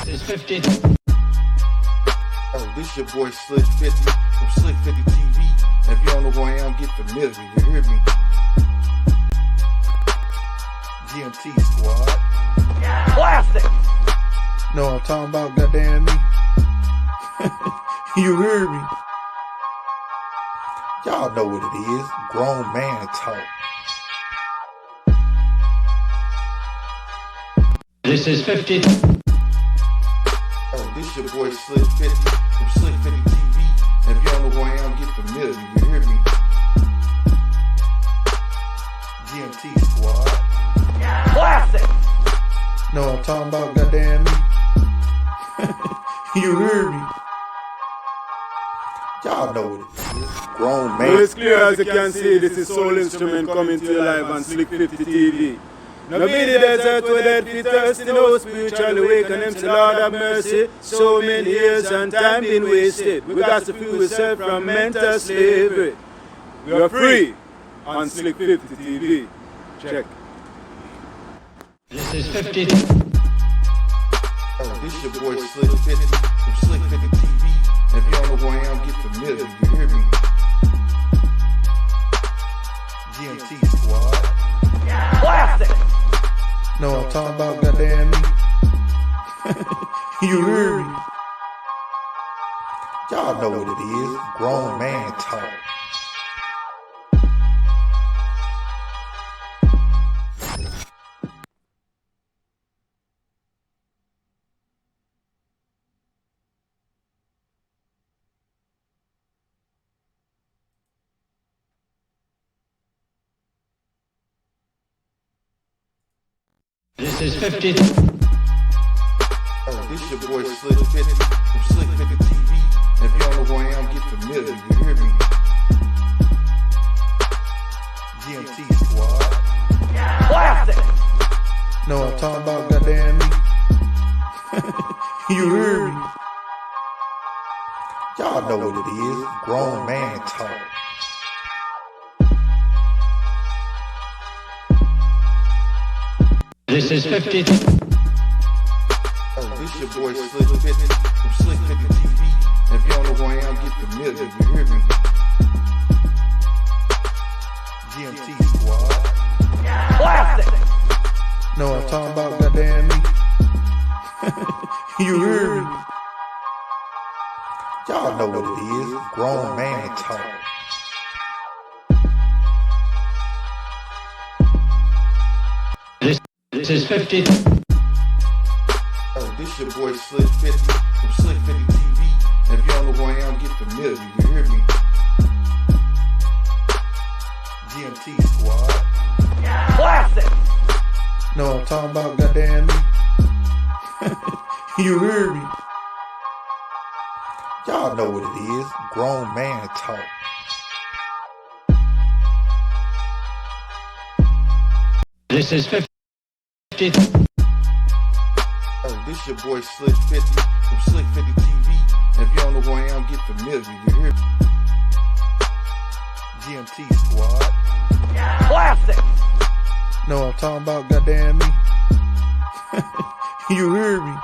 This is 50. Oh, this your boy Slick 50 from Slick 50 TV. And if you don't know who I am, get familiar. You hear me? GMT Squad. Classic. No, I'm talking about goddamn me. You hear me? Y'all know what it is. Grown man talk. This is 50. Oh, this your boy Slick 50 from Slick 50 TV. And if you don't know who I am, get familiar. You hear me? GMT Squad. Classic. No, I'm talking about goddamn me. You hear me? Y'all know what it is. Grown man. Well, it's clear as you can see, this is Soul Instrument coming to you live on Slick 50 TV. Now be the desert where dead feet thirsty, no spiritual awaken them to Lord have mercy. So many years and time been wasted. We got to free ourselves from mental slavery. We are free on Slick 50 TV. Check. This is 50. Oh, this your boy Slick 50 from Slick 50 TV. And if you don't know who I am, get familiar. You hear me? GMT Squad. Classic. No, I'm talking about goddamn me. You hear me? Y'all know what it is. Grown man talk. This is 50. Oh, this your boy Slick 50 from Slick 50 TV. And if you don't know who I am, get familiar. You hear me? GMT Squad. Classic. No, I'm talking about goddamn me. You hear me? Y'all know what it is. Grown man talk. This is 50. Oh, this your boy Slick 50 from Slick 50 TV. And if you don't know who I am, get familiar. You hear me? GMT Squad. Classic. No, I'm talking about goddamn me. You hear me? Y'all know what it is. Grown man talk. This is 50. Oh, this your boy Slick 50 from Slick 50 TV. And if you don't know who I am, get familiar. You hear me? GMT Squad. Classic. No, I'm talking about goddamn me. You hear me? Y'all know what it is. Grown man talk. This is 50. Oh, this your boy Slick 50 from Slick 50 TV. And if you don't know who I am, get familiar. You hear me? GMT Squad. Classic. No, I'm talking about goddamn me. You hear me?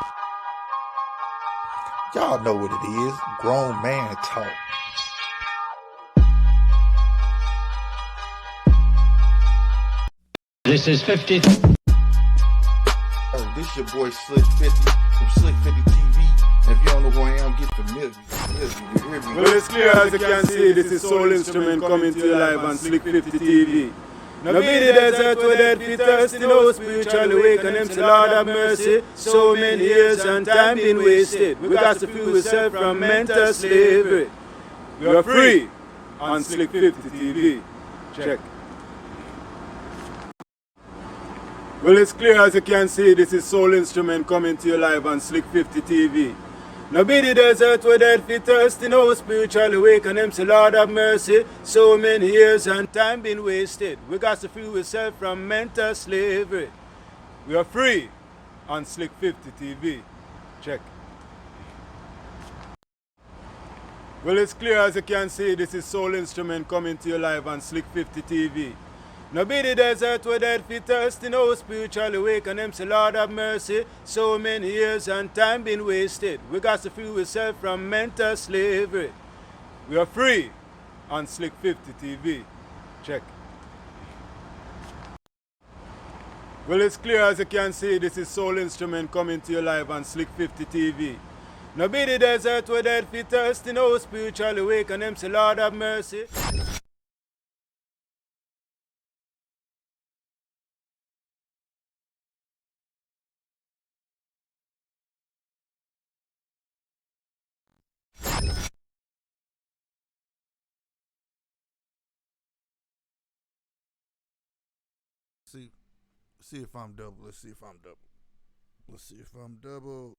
Y'all know what it is. Grown man talk. This is 50. Oh, this your boy Slick 50 from Slick 50 TV. And if you don't know who I am, get familiar. You hear me? Well, it's clear as you can see, this is Soul Instrument coming to you live on Slick 50 TV. Now be the desert where dead feet thirsty, no spiritual awaken them to Lord have mercy. So many years and time been wasted. We got to free ourselves from mental slavery. We are free on Slick 50 TV. Check. Well, it's clear as you can see, this is Soul Instrument coming to you live on Slick 50 TV. Now be the desert where dead feet thirsty, no spiritual awaken them to Lord have mercy. So many years and time been wasted. We got to free ourselves from mental slavery. We are free on Slick 50 TV. Check. Well, it's clear as you can see, this is Soul Instrument coming to you live on Slick 50 TV. No be the desert where dead fit thirsty, no spiritually awake, and them say, Lord have mercy. So many years and time been wasted. We got to free ourselves from mental slavery. We are free on Slick 50 TV. Check. Well, it's clear as you can see, this is Soul Instrument coming to you live on Slick 50 TV. No be the desert where dead fit thirsty, no spiritually awake, and them say, Lord have mercy. See if I'm double. Let's see if I'm double. Let's see if I'm double.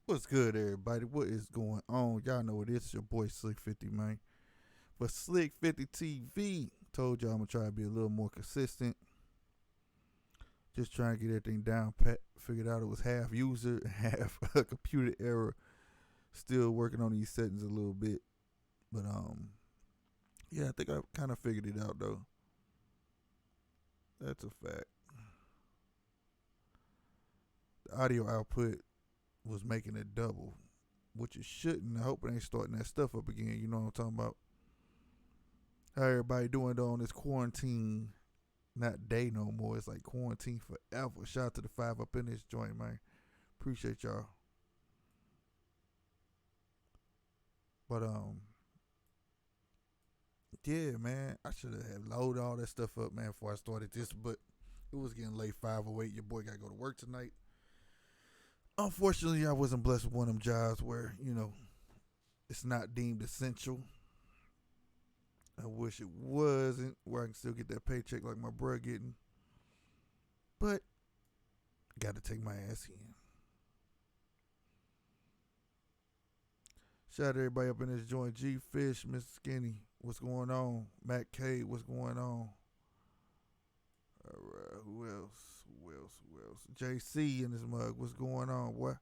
What's good, everybody? What is going on? Y'all know it is your boy Slick 50, man. For Slick 50 TV, told y'all I'm gonna try to be a little more consistent. Just trying to get everything down pat. Figured out it was half user, half a computer error. Still working on these settings a little bit, but yeah, I think I kind of figured it out though. That's a fact. The audio output was making it double, which it shouldn't. I hope it ain't starting that stuff up again. You know what I'm talking about? How everybody doing though on this quarantine? Not day no more. It's like quarantine forever. Shout out to the 5 up in this joint, man. Appreciate y'all. But yeah, man. I should have loaded all that stuff up, man, before I started this. But it was getting late. 5:08. Your boy gotta go to work tonight. Unfortunately, I wasn't blessed with one of them jobs where, you know, it's not deemed essential. I wish it wasn't, where I can still get that paycheck like my bro getting. But, got to take my ass in. Shout out to everybody up in this joint. G Fish, Mr. Skinny, what's going on? Matt K, what's going on? Alright, who else? JC in this mug, what's going on, boy?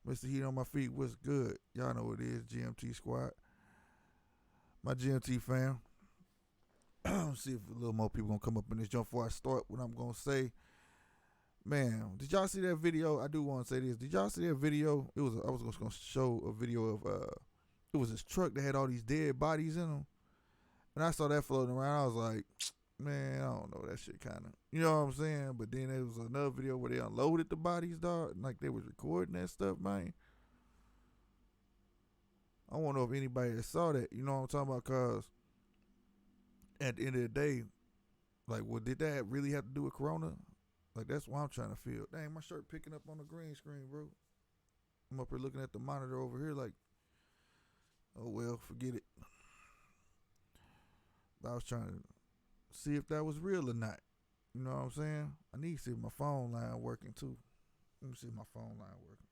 Mr. Heat on my feet, what's good? Y'all know what it is, GMT squad. My GMT fam. See if a little more people gonna come up in this joint before I start what I'm gonna say. Man, did y'all see that video? I do want to say this. Did y'all see that video? I was just gonna show a video of it was this truck that had all these dead bodies in them. And I saw that floating around. I was like, man, I don't know, that shit kind of, you know what I'm saying? But then there was another video where they unloaded the bodies, dog, and like they was recording that stuff, man. I don't know if anybody that saw that, you know what I'm talking about, cause at the end of the day, like, well, did that really have to do with Corona? Like, that's what I'm trying to feel. Dang, my shirt picking up on the green screen, bro. I'm up here looking at the monitor over here like, oh, well, forget it. But I was trying to see if that was real or not. You know what I'm saying? I need to see if my phone line working, too. Let me see if my phone line working.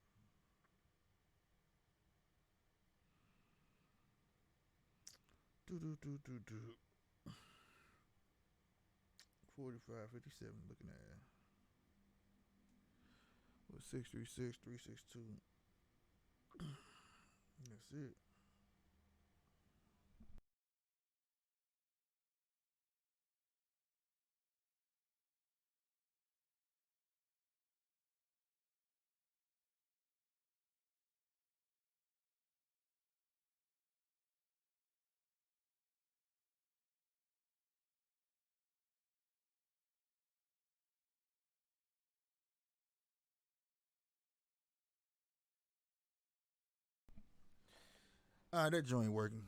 Do. 4557 looking at. With 636 362. That's it. Alright, that joint working.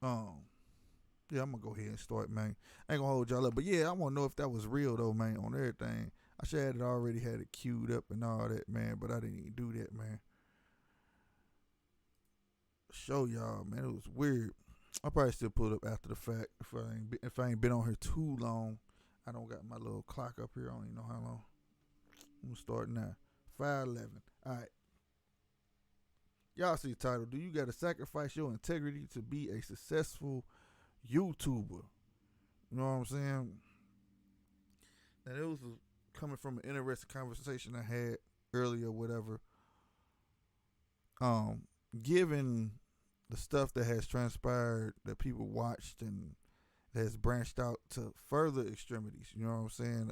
Yeah, I'm gonna go ahead and start, man. I ain't gonna hold y'all up, but yeah, I wanna know if that was real though, man, on everything. I should have already had it queued up and all that, man, but I didn't even do that, man. Show y'all, man, it was weird. I'll probably still pull it up after the fact if I ain't been on here too long. I don't got my little clock up here. I don't even know how long. I'm gonna start now. 5:11. All right. Y'all see the title. Do you got to sacrifice your integrity to be a successful YouTuber? You know what I'm saying? And it was coming from an interesting conversation I had earlier, whatever. Given the stuff that has transpired that people watched and has branched out to further extremities, you know what I'm saying?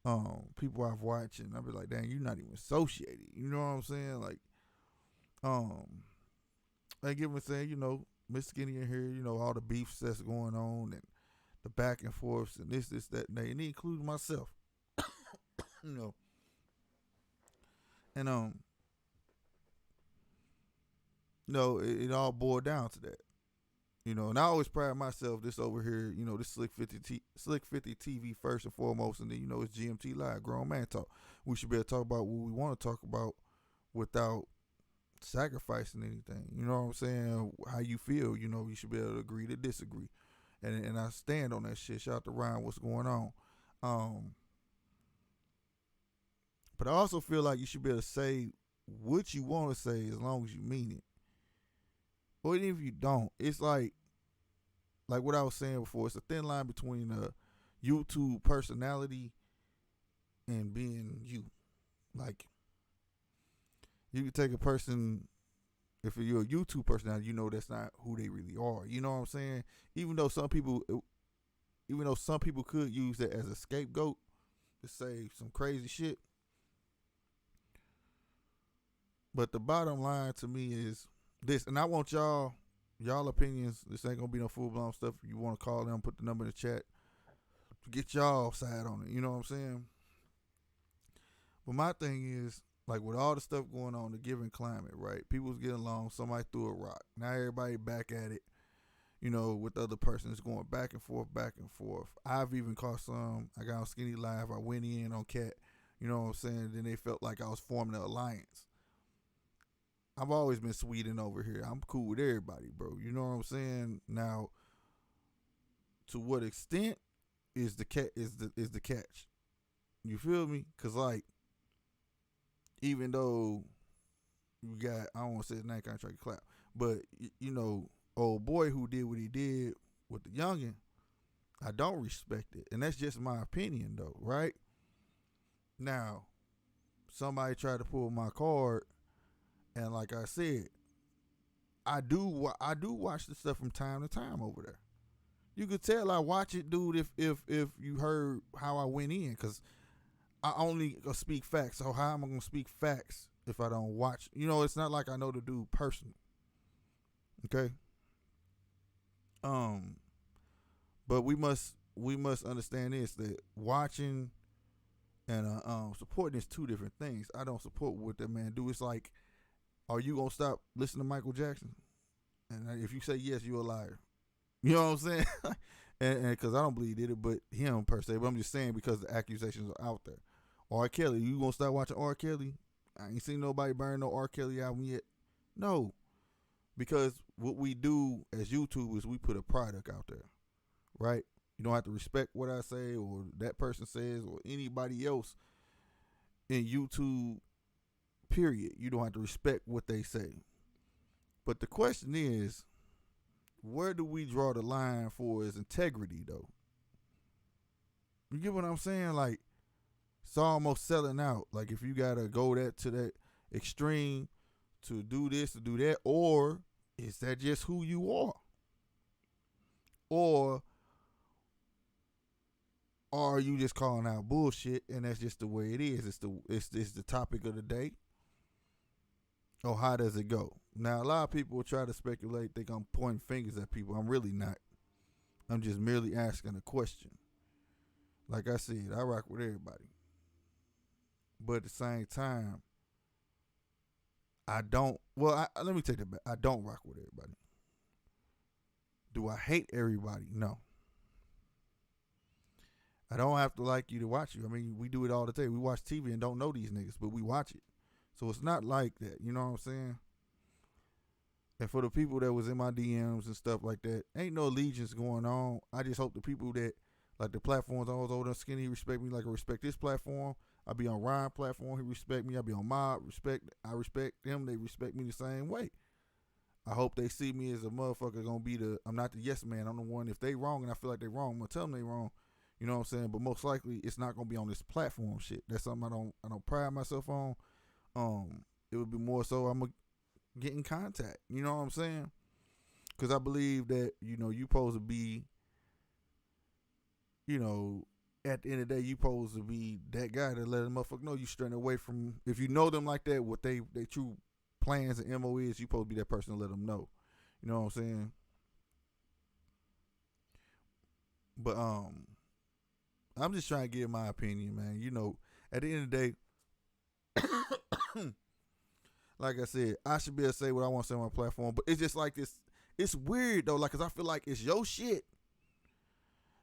Of people I've watched, and I'll be like, dang, you're not even associated. You know what I'm saying? Like, I give him saying, you know, Miss Skinny in here, you know, all the beefs that's going on and the back and forths and this, that, and that, and including myself. You know. And no, it all boiled down to that. You know, and I always pride myself this over here, you know, this Slick 50 TV first and foremost, and then, you know, it's GMT Live, Grown Man Talk. We should be able to talk about what we want to talk about without sacrificing anything. You know what I'm saying? How you feel, you know, you should be able to agree to disagree. And I stand on that shit. Shout out to Ryan, what's going on. But I also feel like you should be able to say what you want to say as long as you mean it. Or even if you don't, it's like what I was saying before, it's a thin line between a YouTube personality and being you. Like, you can take a person, if you're a YouTube personality, you know that's not who they really are. You know what I'm saying? Even though some people could use that as a scapegoat to say some crazy shit. But the bottom line to me is this, and I want y'all opinions. This ain't gonna be no full blown stuff. If you want to call them, put the number in the chat to get y'all side on it. You know what I'm saying? But my thing is, like, with all the stuff going on, the given climate, right? People's getting along. Somebody threw a rock. Now everybody back at it. You know, with the other person, it's going back and forth, back and forth. I've even caught some. I got on Skinny Live. I went in on Cat. You know what I'm saying? Then they felt like I was forming an alliance. I've always been Sweden over here. I'm cool with everybody, bro. You know what I'm saying? Now, to what extent is the catch? You feel me? Cause like, even though you got, I don't want to say his name, kind of try to clap, but you know, old boy who did what he did with the youngin', I don't respect it, and that's just my opinion, though, right? Now, somebody tried to pull my card. And like I said, I do watch the stuff from time to time over there. You could tell I watch it, dude, if you heard how I went in, because I only gonna speak facts. So how am I gonna speak facts if I don't watch? You know, it's not like I know the dude personally. Okay. But we must understand this, that watching and supporting is two different things. I don't support what that man do. It's like, are you gonna stop listening to Michael Jackson? And if you say yes, you're a liar. You know what I'm saying? and because I don't believe he did it, but him per se. But I'm just saying because the accusations are out there. R. Kelly, you gonna stop watching R. Kelly? I ain't seen nobody burn no R. Kelly album yet. No, because what we do as YouTubers, we put a product out there, right? You don't have to respect what I say or that person says or anybody else in YouTube. Period. You don't have to respect what they say. But the question is, where do we draw the line for his integrity, though? You get what I'm saying? Like, it's almost selling out. Like, if you gotta go to that extreme to do this, to do that, or is that just who you are? Or are you just calling out bullshit and that's just the way it is? It's the topic of the day. Or how does it go? Now, a lot of people will try to speculate, think I'm pointing fingers at people. I'm really not. I'm just merely asking a question. Like I said, I rock with everybody. But at the same time, I don't, well, let me take that back. I don't rock with everybody. Do I hate everybody? No. I don't have to like you to watch you. I mean, we do it all the time. We watch TV and don't know these niggas, but we watch it. So it's not like that, you know what I'm saying? And for the people that was in my DMs and stuff like that, ain't no allegiance going on. I just hope the people that Like the platforms I was over there, Skinny, he respect me like I respect this platform. I be on Ryan platform, he respect me. I be on Mob, I respect them, they respect me the same way. I hope they see me as a motherfucker gonna be I'm not the yes man. I'm the one, if they wrong and I feel like they wrong, I'm gonna tell them they wrong. You know what I'm saying? But most likely it's not gonna be on this platform shit. That's something I don't pride myself on. It would be more so I'm gonna get in contact. You know what I'm saying? Cause I believe that, you supposed to be, at the end of the day, you supposed to be that guy that let a motherfucker know you straying away from, if you know them like that, what they true plans and MO is, you supposed to be that person to let them know. You know what I'm saying? But I'm just trying to give my opinion, man. At the end of the day, like I said, I should be able to say what I want to say on my platform, but it's just like this. It's weird though, like, cause I feel like it's your shit.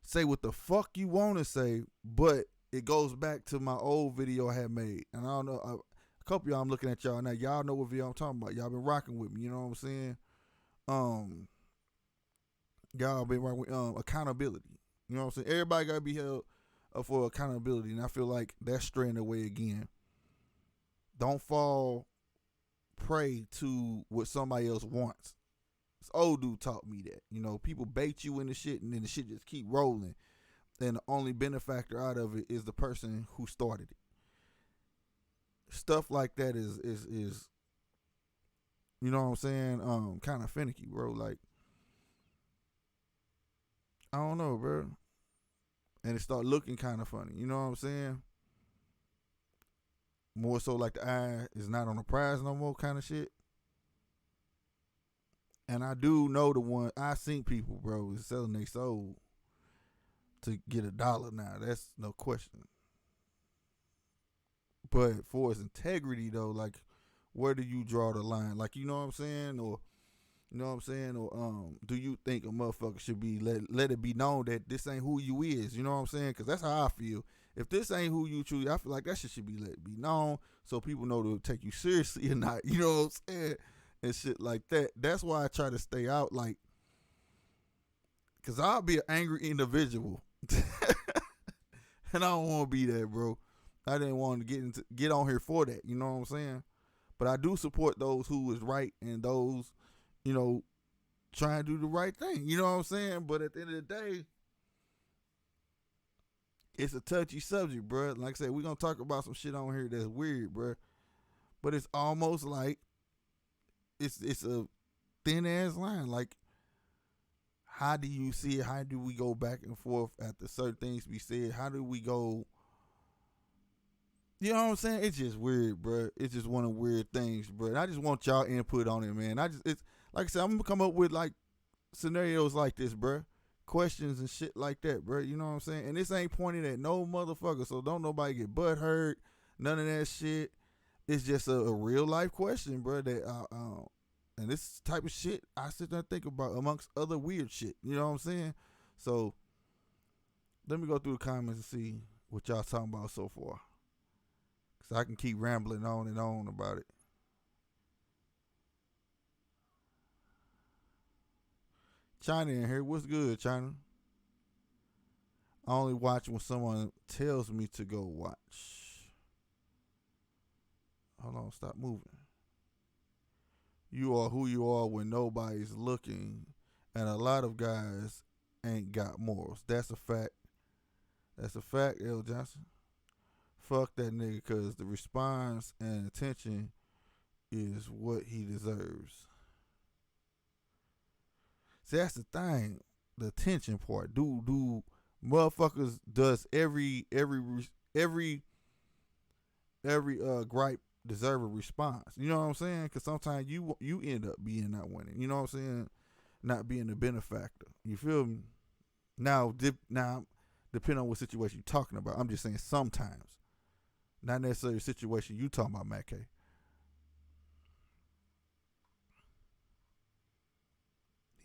Say what the fuck you want to say, but it goes back to my old video I had made, and I don't know. A couple of y'all, I'm looking at y'all now. Y'all know what video I'm talking about. Y'all been rocking with me. You know what I'm saying? Y'all been rocking with accountability. You know what I'm saying? Everybody gotta be held up for accountability, and I feel like that's straying away again. Don't fall prey to what somebody else wants. This old dude taught me that. People bait you into shit, and then the shit just keep rolling. And the only benefactor out of it is the person who started it. Stuff like that is you know what I'm saying? Kind of finicky, bro. Like, I don't know, bro. And it start looking kind of funny. You know what I'm saying? More so like the eye is not on the prize no more kind of shit. And I do know the one, I seen people, bro, is selling their soul to get $1 now. That's no question. But for its integrity, though, like, where do you draw the line? Like, you know what I'm saying? Or, you know what I'm saying? Or do you think a motherfucker should be, let it be known that this ain't who you is? You know what I'm saying? Because that's how I feel. If this ain't who you truly, I feel like that shit should be let it be known so people know to take you seriously or not. You know what I'm saying? And shit like that. That's why I try to stay out, like, because I'll be an angry individual. And I don't want to be that, bro. I didn't want to get on here for that. You know what I'm saying? But I do support those who is right and those, trying to do the right thing. You know what I'm saying? But at the end of the day, it's a touchy subject, bro. Like I said, we're going to talk about some shit on here that's weird, bro. But it's almost like it's a thin ass line. Like, how do you see it? How do we go back and forth after certain things be said? How do we go? You know what I'm saying? It's just weird, bro. It's just one of the weird things, bro. And I just want y'all input on it, man. It's like I said, I'm gonna come up with like scenarios like this, bro. Questions and shit like that, bro. You know what I'm saying? And this ain't pointed at no motherfucker, so don't nobody get butt hurt. None of that shit. It's just a real life question, bro. That and this type of shit I sit there and think about amongst other weird shit. You know what I'm saying? So let me go through the comments and see what y'all talking about so far. Cause I can keep rambling on and on about it. China in here. What's good, China? I only watch when someone tells me to go watch. Hold on, stop moving. You are who you are when nobody's looking, and a lot of guys ain't got morals. That's a fact. That's a fact, L. Johnson. Fuck that nigga, cause the response and attention is what he deserves. See, that's the thing, the attention part. Do motherfuckers does every gripe deserve a response? You know what I'm saying? Because sometimes you end up being not winning. You know what I'm saying? Not being the benefactor. You feel me? Now, depending on what situation you're talking about, I'm just saying sometimes. Not necessarily the situation you talking about, Matt K.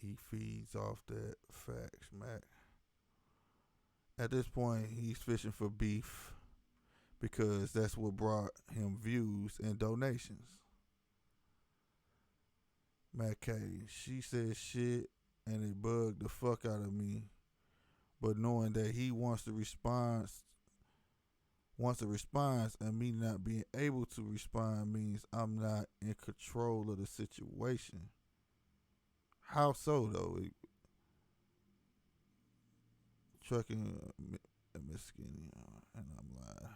He feeds off that facts, Mac. At this point, he's fishing for beef because that's what brought him views and donations. Matt K. She said shit and it bugged the fuck out of me but knowing that he wants a response, and me not being able to respond means I'm not in control of the situation. How so though? Trucking Miss Skinny, and I'm like,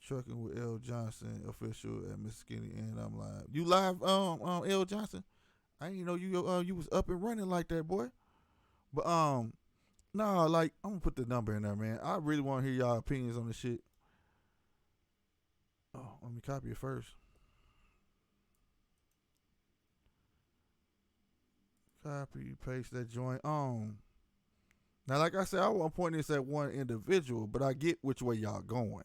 trucking with L Johnson official at Miss Skinny, and I'm like, you live, L Johnson? I didn't know you was up and running like that, boy. But nah, like I'm gonna put the number in there, man. I really want to hear y'all opinions on this shit. Oh, let me copy it first. Copy, paste that joint on. Now, like I said, I wasn't pointing this at one individual, but I get which way y'all going.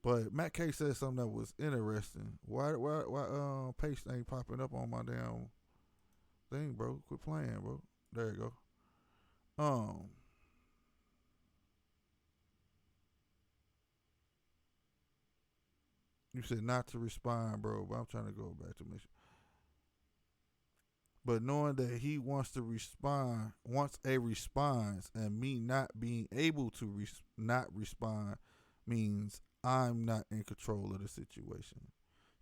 But Matt K said something that was interesting. Why paste ain't popping up on my damn thing, bro? Quit playing, bro. There you go. You said not to respond, bro, but I'm trying to go back to mission. But knowing that he wants to respond, wants a response, and me not being able to not respond means I'm not in control of the situation.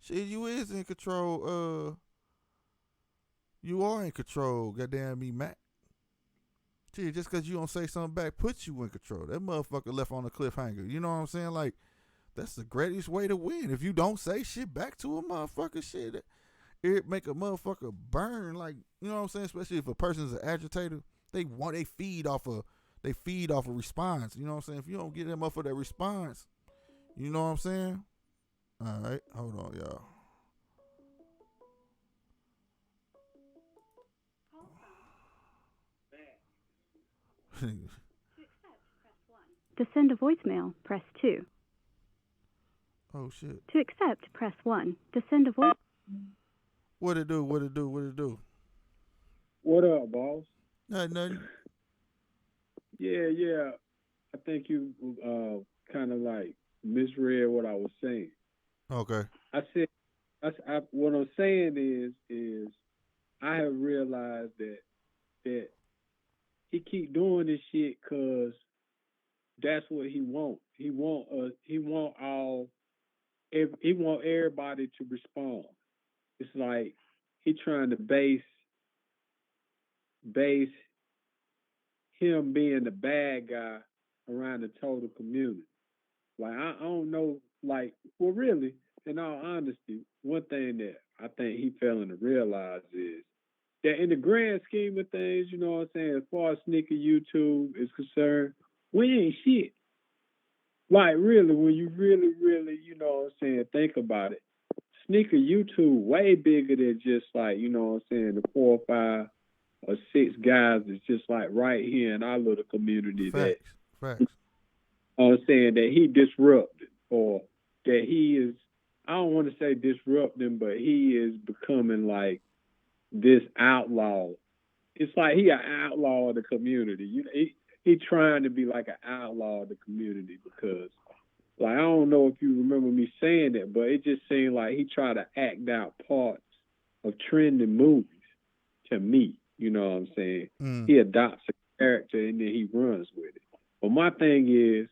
Shit, you is in control. You are in control. Goddamn me, Matt. Shit, just because you don't say something back puts you in control. That motherfucker left on a cliffhanger. You know what I'm saying? Like, that's the greatest way to win. If you don't say shit back to a motherfucker, shit, it make a motherfucker burn. Like, you know what I'm saying? Especially if a person's an agitator, they feed off a response. You know what I'm saying? If you don't get them up for that response, you know what I'm saying? All right, hold on, y'all. To send a voicemail, press 2. Oh shit. To accept, press 1. To send a voice. What it do? What up, boss? Nothing. Yeah. I think you kind of like misread what I was saying. Okay. I said, what I'm saying is I have realized that he keep doing this shit because that's what he want. He want everybody to respond. It's like he trying to base him being the bad guy around the total community. Like I don't know, like, well, really, in all honesty, one thing that I think he failing to realize is that in the grand scheme of things, you know what I'm saying, as far as sneaker YouTube is concerned, we ain't shit. Like, really, when you really, you know what I'm saying, think about it, sneaker YouTube way bigger than just like, you know what I'm saying, the 4 or 5 or 6 guys that's just like right here in our little community. Facts. I'm saying that he disrupted, or that he is, I don't want to say disrupting, but he is becoming like this outlaw. It's like he an outlaw of the community. You know, he trying to be like an outlaw of the community because, like, I don't know if you remember me saying that, but it just seemed like he tried to act out parts of trending movies to me. You know what I'm saying? He adopts a character and then he runs with it. But my thing is,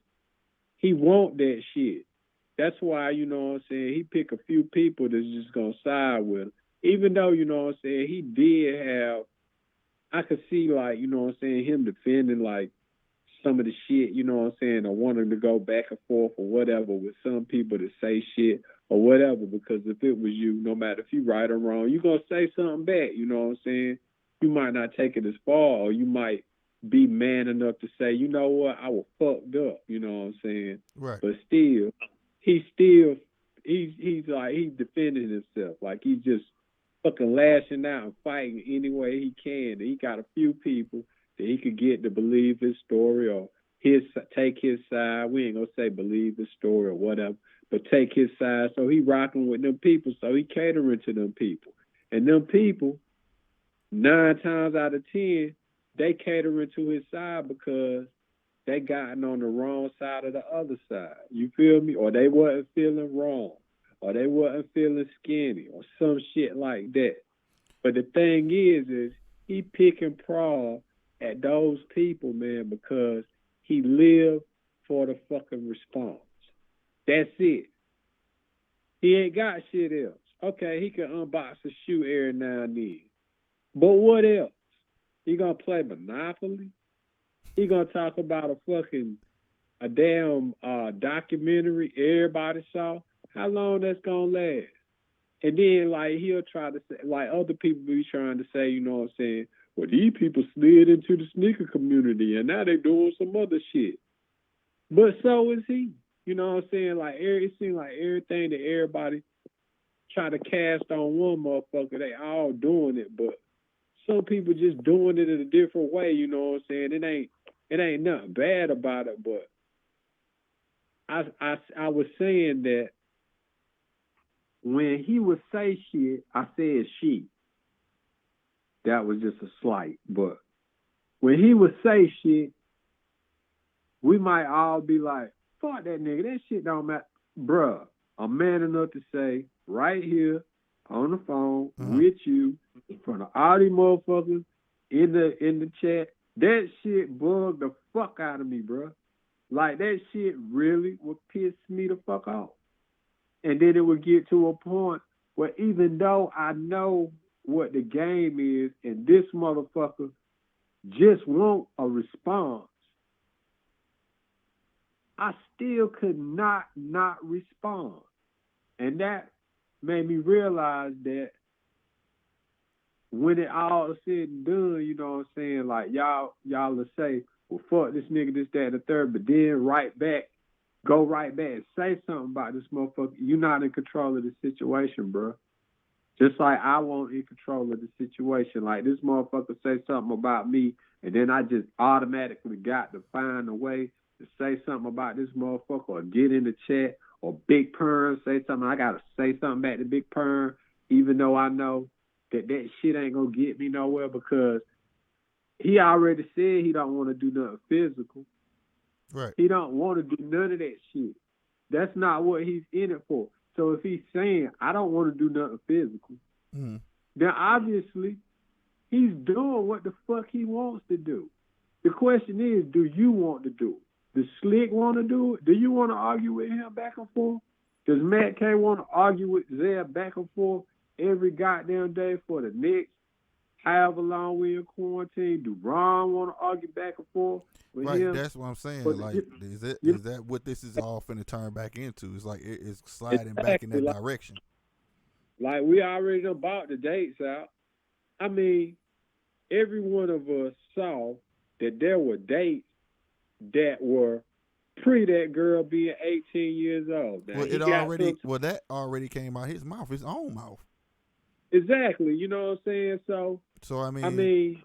he want that shit. That's why, you know what I'm saying, he pick a few people that's just going to side with him. Even though, you know what I'm saying, he did have, I could see, like, you know what I'm saying, him defending, like, some of the shit, you know what I'm saying, or wanting to go back and forth or whatever with some people to say shit or whatever, because if it was you, no matter if you right or wrong, you're going to say something back, you know what I'm saying? You might not take it as far, or you might be man enough to say, you know what, I was fucked up, you know what I'm saying? Right. But he's like, he's defending himself. Like, he's just fucking lashing out and fighting any way he can. He got a few people that he could get to believe his story or take his side. We ain't gonna say believe his story or whatever, but take his side. So he rocking with them people. So he catering to them people. And them people, 9 times out of 10, they catering to his side because they gotten on the wrong side of the other side. You feel me? Or they wasn't feeling wrong. Or they wasn't feeling skinny or some shit like that. But the thing is he pick and prowl at those people, man, because he lived for the fucking response. That's it. He ain't got shit else. Okay, he can unbox a shoe every now and then. But what else? He gonna play Monopoly? He gonna talk about a damn documentary everybody saw? How long that's gonna last? And then like he'll try to say, like other people be trying to say, you know what I'm saying? Well, these people slid into the sneaker community and now they doing some other shit. But so is he. You know what I'm saying? Like it seems like everything that everybody try to cast on one motherfucker, they all doing it, but some people just doing it in a different way, you know what I'm saying? It ain't nothing bad about it, but I was saying that when he would say shit, I said she. That was just a slight, but when he would say shit, we might all be like, fuck that nigga, that shit don't matter. Bruh, I'm man enough to say right here on the phone with you in front of all these motherfuckers in the chat, that shit bugged the fuck out of me, bruh. Like that shit really would piss me the fuck off. And then it would get to a point where even though I know what the game is and this motherfucker just want a response, I still could not respond. And that made me realize that when it all is said and done, you know what I'm saying, like y'all will say, well, fuck this nigga, this, that, and the third, but then go right back and say something about this motherfucker. You're not in control of the situation, bro. Just like I won't in control of the situation. Like this motherfucker say something about me, and then I just automatically got to find a way to say something about this motherfucker or get in the chat or Big Perm say something. I got to say something back to Big Perm, even though I know that shit ain't going to get me nowhere because he already said he don't want to do nothing physical. Right. He don't want to do none of that shit. That's not what he's in it for. So if he's saying, I don't want to do nothing physical, then obviously he's doing what the fuck he wants to do. The question is, do you want to do it? Does Slick want to do it? Do you want to argue with him back and forth? Does Matt K want to argue with Zeb back and forth every goddamn day for the next however long we in quarantine? Do Ron want to argue back and forth with him? That's what I'm saying. Like, is that what this is all finna turn back into? It's like it's sliding back in that direction. Like we already done bought the dates out. I mean, every one of us saw that there were dates that were pre that girl being 18 years old. Now, that already came out his mouth, his own mouth. Exactly, you know what I'm saying? So I mean,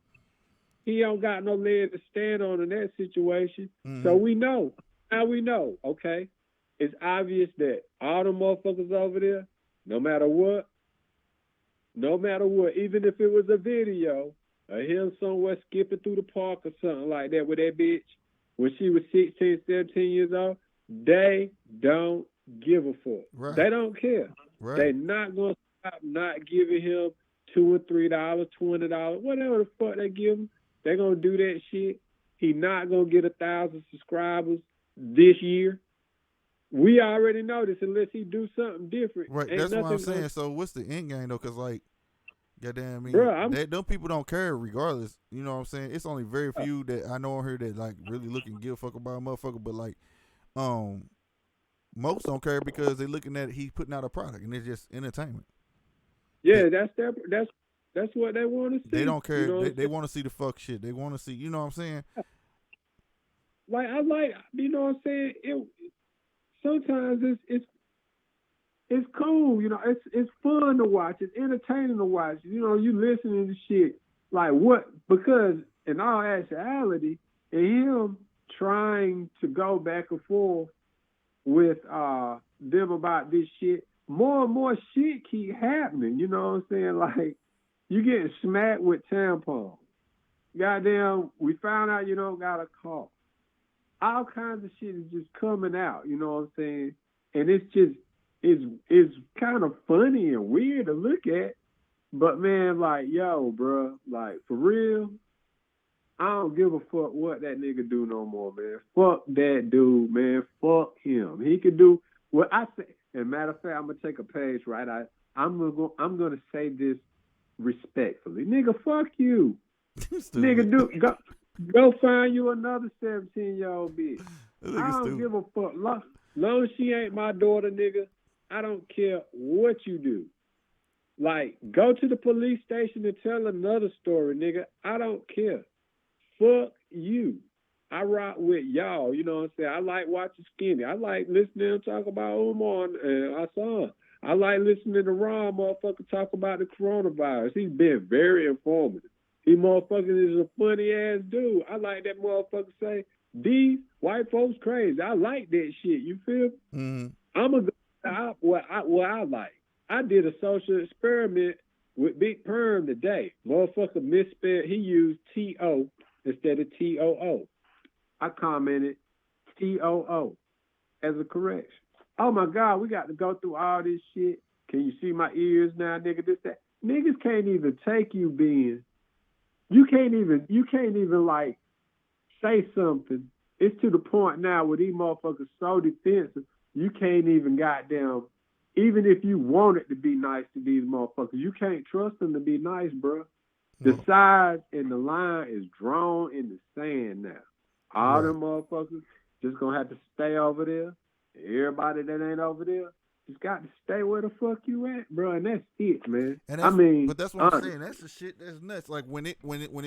he don't got no leg to stand on in that situation. Mm-hmm. So we know. Now we know, okay? It's obvious that all the motherfuckers over there, no matter what, even if it was a video of him somewhere skipping through the park or something like that with that bitch when she was 16, 17 years old, they don't give a fuck. Right. They don't care. Right. They're not going to stop not giving him $2 or $3, $20, whatever the fuck they give him. They're going to do that shit. He not going to get 1,000 subscribers this year. We already know this unless he do something different. Right, that's what I'm saying. So what's the end game, though? Because, like, goddamn, them people don't care regardless. You know what I'm saying? It's only very few that I know on here that, like, really look and give a fuck about a motherfucker. But, like, most don't care because they're looking at he putting out a product and it's just entertainment. Yeah, that's what they want to see. They don't care. You know they want to see the fuck shit. They want to see, you know what I'm saying? Like, you know what I'm saying? Sometimes it's cool, you know, it's fun to watch, it's entertaining to watch. You know, you listening to shit. Like what? Because in all actuality, in him trying to go back and forth with them about this shit, more and more shit keep happening. You know what I'm saying? Like, you getting smacked with tampons. Goddamn, we found out you don't got a car. All kinds of shit is just coming out, you know what I'm saying? And it's just, it's kind of funny and weird to look at But man, like, yo, bro, like for real, I don't give a fuck what that nigga do no more, man. Fuck that dude, man. Fuck him. He could do what I say. And matter of fact, I'm gonna take a page right. I'm gonna say this respectfully, nigga. Fuck you, nigga. Go find you another 17-year-old bitch. I don't give a fuck. Long as she ain't my daughter, nigga. I don't care what you do. Like, go to the police station and tell another story, nigga. I don't care. Fuck you. I rock with y'all. You know what I'm saying? I like watching Skinny. I like listening to him talk about Omar and Hassan. I like listening to Ron motherfucker talk about the coronavirus. He's been very informative. He motherfucker is a funny ass dude. I like that motherfucker say, these white folks crazy. I like that shit. You feel? Mm-hmm. I'm a what I like. I did a social experiment with Big Perm today. Motherfucker misspelled. He used T-O instead of T-O-O. I commented T-O-O as a correction. Oh my God, we got to go through all this shit. Can you see my ears now, nigga? This, that. Niggas can't even take you being. You can't even like say something. It's to the point now where these motherfuckers so defensive, you can't even goddamn, even if you wanted to be nice to these motherfuckers, you can't trust them to be nice, bro. The size and the line is drawn in the sand now. All them motherfuckers just gonna have to stay over there. Everybody that ain't over there just got to stay where the fuck you at, bro. And that's it, man. But that's what I'm saying. That's the shit that's nuts. Like when it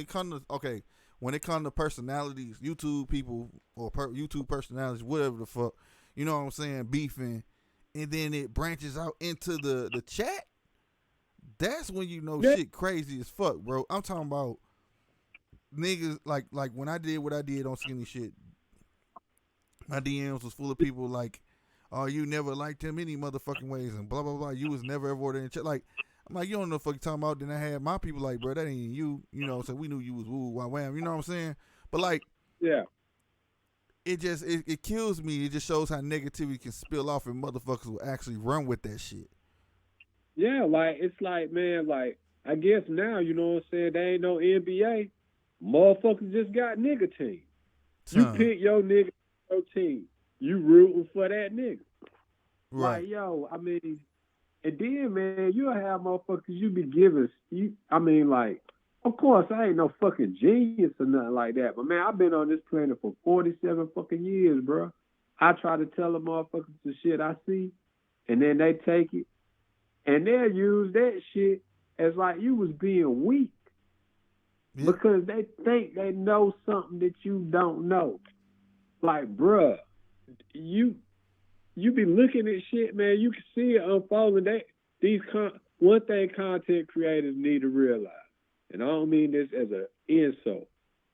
comes to when it comes to personalities, YouTube people or YouTube personalities, whatever the fuck, you know what I'm saying, beefing, and then it branches out into the chat. That's when you know shit crazy as fuck, bro. I'm talking about niggas like when I did what I did on Skinny shit. My DMs was full of people like, "Oh, you never liked him any motherfucking ways," and blah blah blah. You was never ever ordering chat. Like, I'm like, you don't know what the fuck you talking about. Then I had my people like, bro, that ain't you. You know, so we knew you was woo wah wham. You know what I'm saying? But like, yeah, it just it kills me. It just shows how negativity can spill off, and motherfuckers will actually run with that shit. Yeah, like it's like, man, like I guess now, you know what I'm saying, there ain't no NBA. Motherfuckers just got nigga team. You pick your nigga, your team. You rooting for that nigga. Right. Like, yo, I mean, and then, man, you'll have motherfuckers you be giving. I mean, like, of course, I ain't no fucking genius or nothing like that. But, man, I've been on this planet for 47 fucking years, bro. I try to tell the motherfuckers the shit I see, and then they take it. And they'll use that shit as like you was being weak. Yeah. Because they think they know something that you don't know. Like, bruh, you be looking at shit, man, you can see it unfolding. One thing content creators need to realize, and I don't mean this as an insult,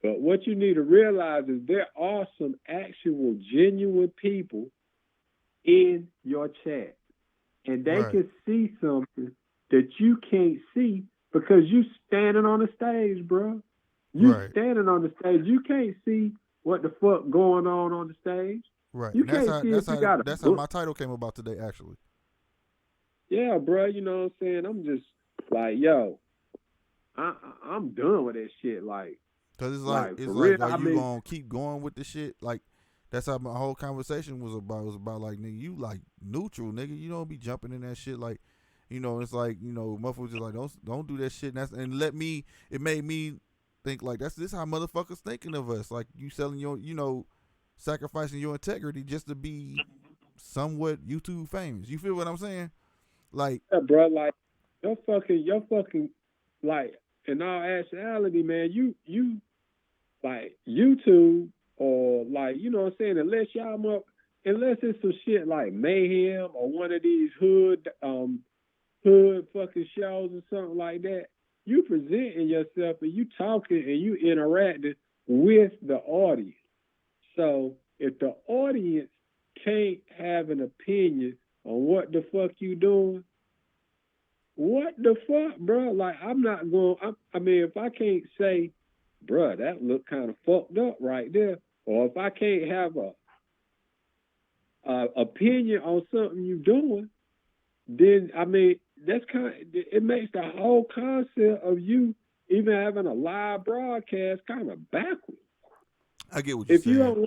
but what you need to realize is there are some actual genuine people in your chat. And they can see something that you can't see because you standing on the stage, bro. You standing on the stage. You can't see what the fuck going on the stage. Right. You can't see if you got That's how my title came about today, actually. Yeah, bro. You know what I'm saying? I'm just like, yo, I'm done with that shit. Like, because it's like you gonna keep going with the shit. Like, that's how my whole conversation was about. It was about like, nigga, you like neutral, nigga. You don't be jumping in that shit. Like, you know, it's like, you know, motherfuckers just like, don't do that shit. It made me think like, this how motherfuckers thinking of us. Like, you selling your, you know, sacrificing your integrity just to be somewhat YouTube famous. You feel what I'm saying? Like, yeah, bro, like your fucking, like, in all actuality, man, you like YouTube. Or like, you know what I'm saying, unless it's some shit like Mayhem or one of these hood fucking shows or something like that, you presenting yourself and you talking and you interacting with the audience. So if the audience can't have an opinion on what the fuck you doing, what the fuck, bro? Like, I'm not going, I mean, if I can't say, bro, that look kind of fucked up right there, or if I can't have a opinion on something you're doing, then, I mean, that's it makes the whole concept of you even having a live broadcast kind of backwards. I get what you're saying.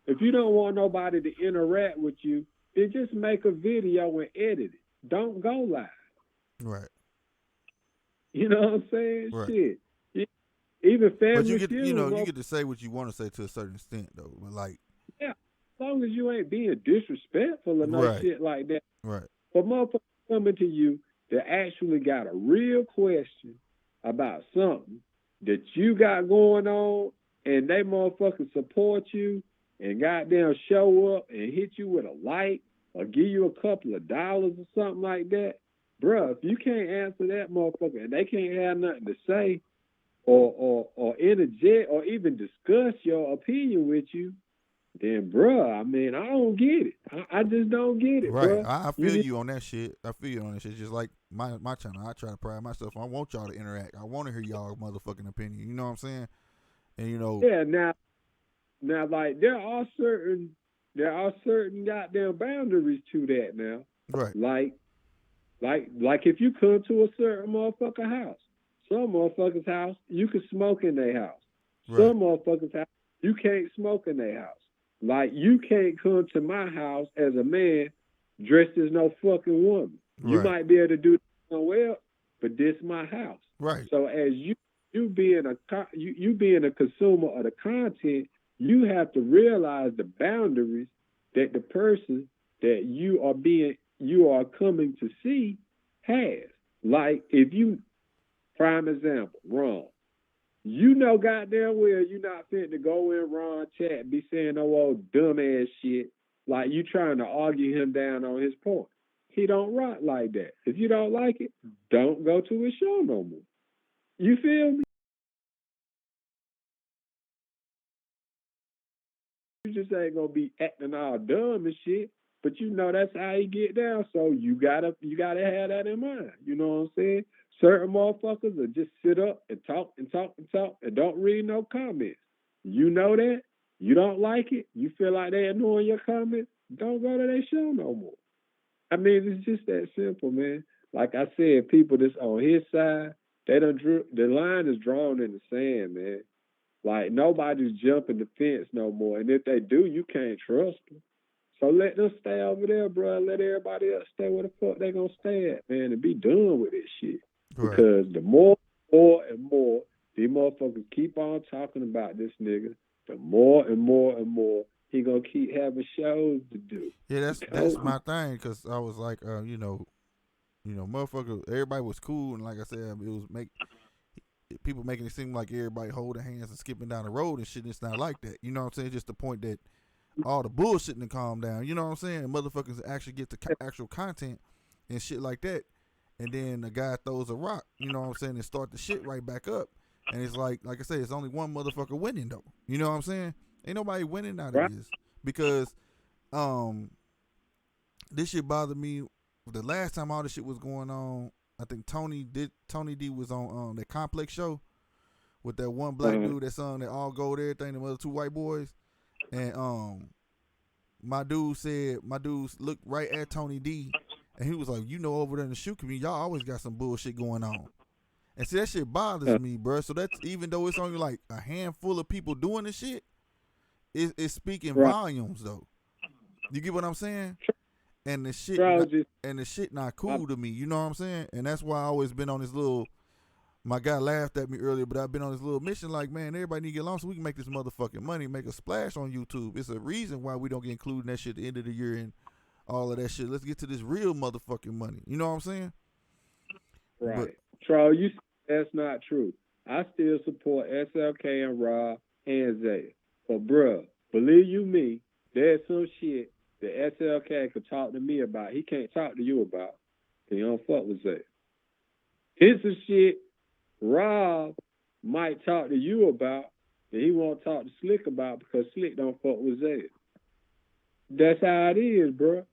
If you don't want nobody to interact with you, then just make a video and edit it. Don't go live. Right. You know what I'm saying? Right. Shit. Even family. But you get, funerals, you get to say what you want to say to a certain extent, though. But like, yeah, as long as you ain't being disrespectful or no Right. shit like that. right, But motherfuckers coming to you that actually got a real question about something that you got going on, and they motherfuckers support you and goddamn show up and hit you with a like or give you a couple of dollars or something like that, bruh, if you can't answer that motherfucker and they can't have nothing to say or interject or even discuss your opinion with you, then bruh, I mean, I don't get it. I just don't get it, right. bruh. I feel you on that shit. I feel you on that shit. Just like my channel, I try to pride myself. I want y'all to interact. I want to hear y'all motherfucking opinion. You know what I'm saying? And Yeah, now, like there are certain goddamn boundaries to that now. right, Like if you come to a certain motherfucker house, some motherfucker's house you can smoke in their house. right, Some motherfuckers house you can't smoke in their house. Like you can't come to my house as a man dressed as no fucking woman. You Right. might be able to do it somewhere else, but this my house. right, So as you being a consumer of the content, you have to realize the boundaries that the person that you are coming to see has. Like if you, prime example, Ron, you know goddamn well you're not fit to go in Ron chat and be saying no old dumbass shit like you trying to argue him down on his point. He don't rock like that. If you don't like it, don't go to his show no more. You feel me? You just ain't gonna be acting all dumb and shit, but you know that's how he get down. So you gotta have that in mind. You know what I'm saying? Certain motherfuckers will just sit up and talk and talk and talk and don't read no comments. You know that? You don't like it? You feel like they ignoring your comments? Don't go to their show no more. I mean, it's just that simple, man. Like I said, people that's on his side, the line is drawn in the sand, man. Like nobody's jumping the fence no more. And if they do, you can't trust them. So let them stay over there, bro. Let everybody else stay where the fuck they gonna stay at, man, and be done with this shit. right. Because the more and more these motherfuckers keep on talking about this nigga, the more and more he gonna keep having shows to do. Yeah, that's my thing. Because I was like, motherfucker, everybody was cool, and like I said, it was people making it seem like everybody holding hands and skipping down the road and shit. And it's not like that. You know what I'm saying? Just the point that all the bullshitting to calm down. You know what I'm saying? Motherfuckers actually get the actual content and shit like that. And then the guy throws a rock, you know what I'm saying, and start the shit right back up. And it's like I said, it's only one motherfucker winning though. You know what I'm saying? Ain't nobody winning out of this. Because this shit bothered me. The last time all this shit was going on, I think Tony D was on that Complex show with that one black dude that's on that all gold everything, the other two white boys. And my dude looked right at Tony D and he was like, over there in the shoe community, y'all always got some bullshit going on. And see, that shit bothers me, bro. So that's, even though it's only like a handful of people doing this shit, it's speaking volumes though. You get what I'm saying? And the shit not cool to me. You know what I'm saying? And that's why I always been on this little. My guy laughed at me earlier, but I've been on this little mission. Like, man, everybody need to get along so we can make this motherfucking money, make a splash on YouTube. It's a reason why we don't get included in that shit at the end of the year and all of that shit. Let's get to this real motherfucking money. You know what I'm saying? Right. Troll, you that's not true. I still support SLK and Rob and Zay. But bruh, believe you me, there's some shit that SLK could talk to me about. He can't talk to you about. He don't fuck with Zay. Here's some shit Rob might talk to you about that he won't talk to Slick about because Slick don't fuck with Zay. That's how it is, bruh.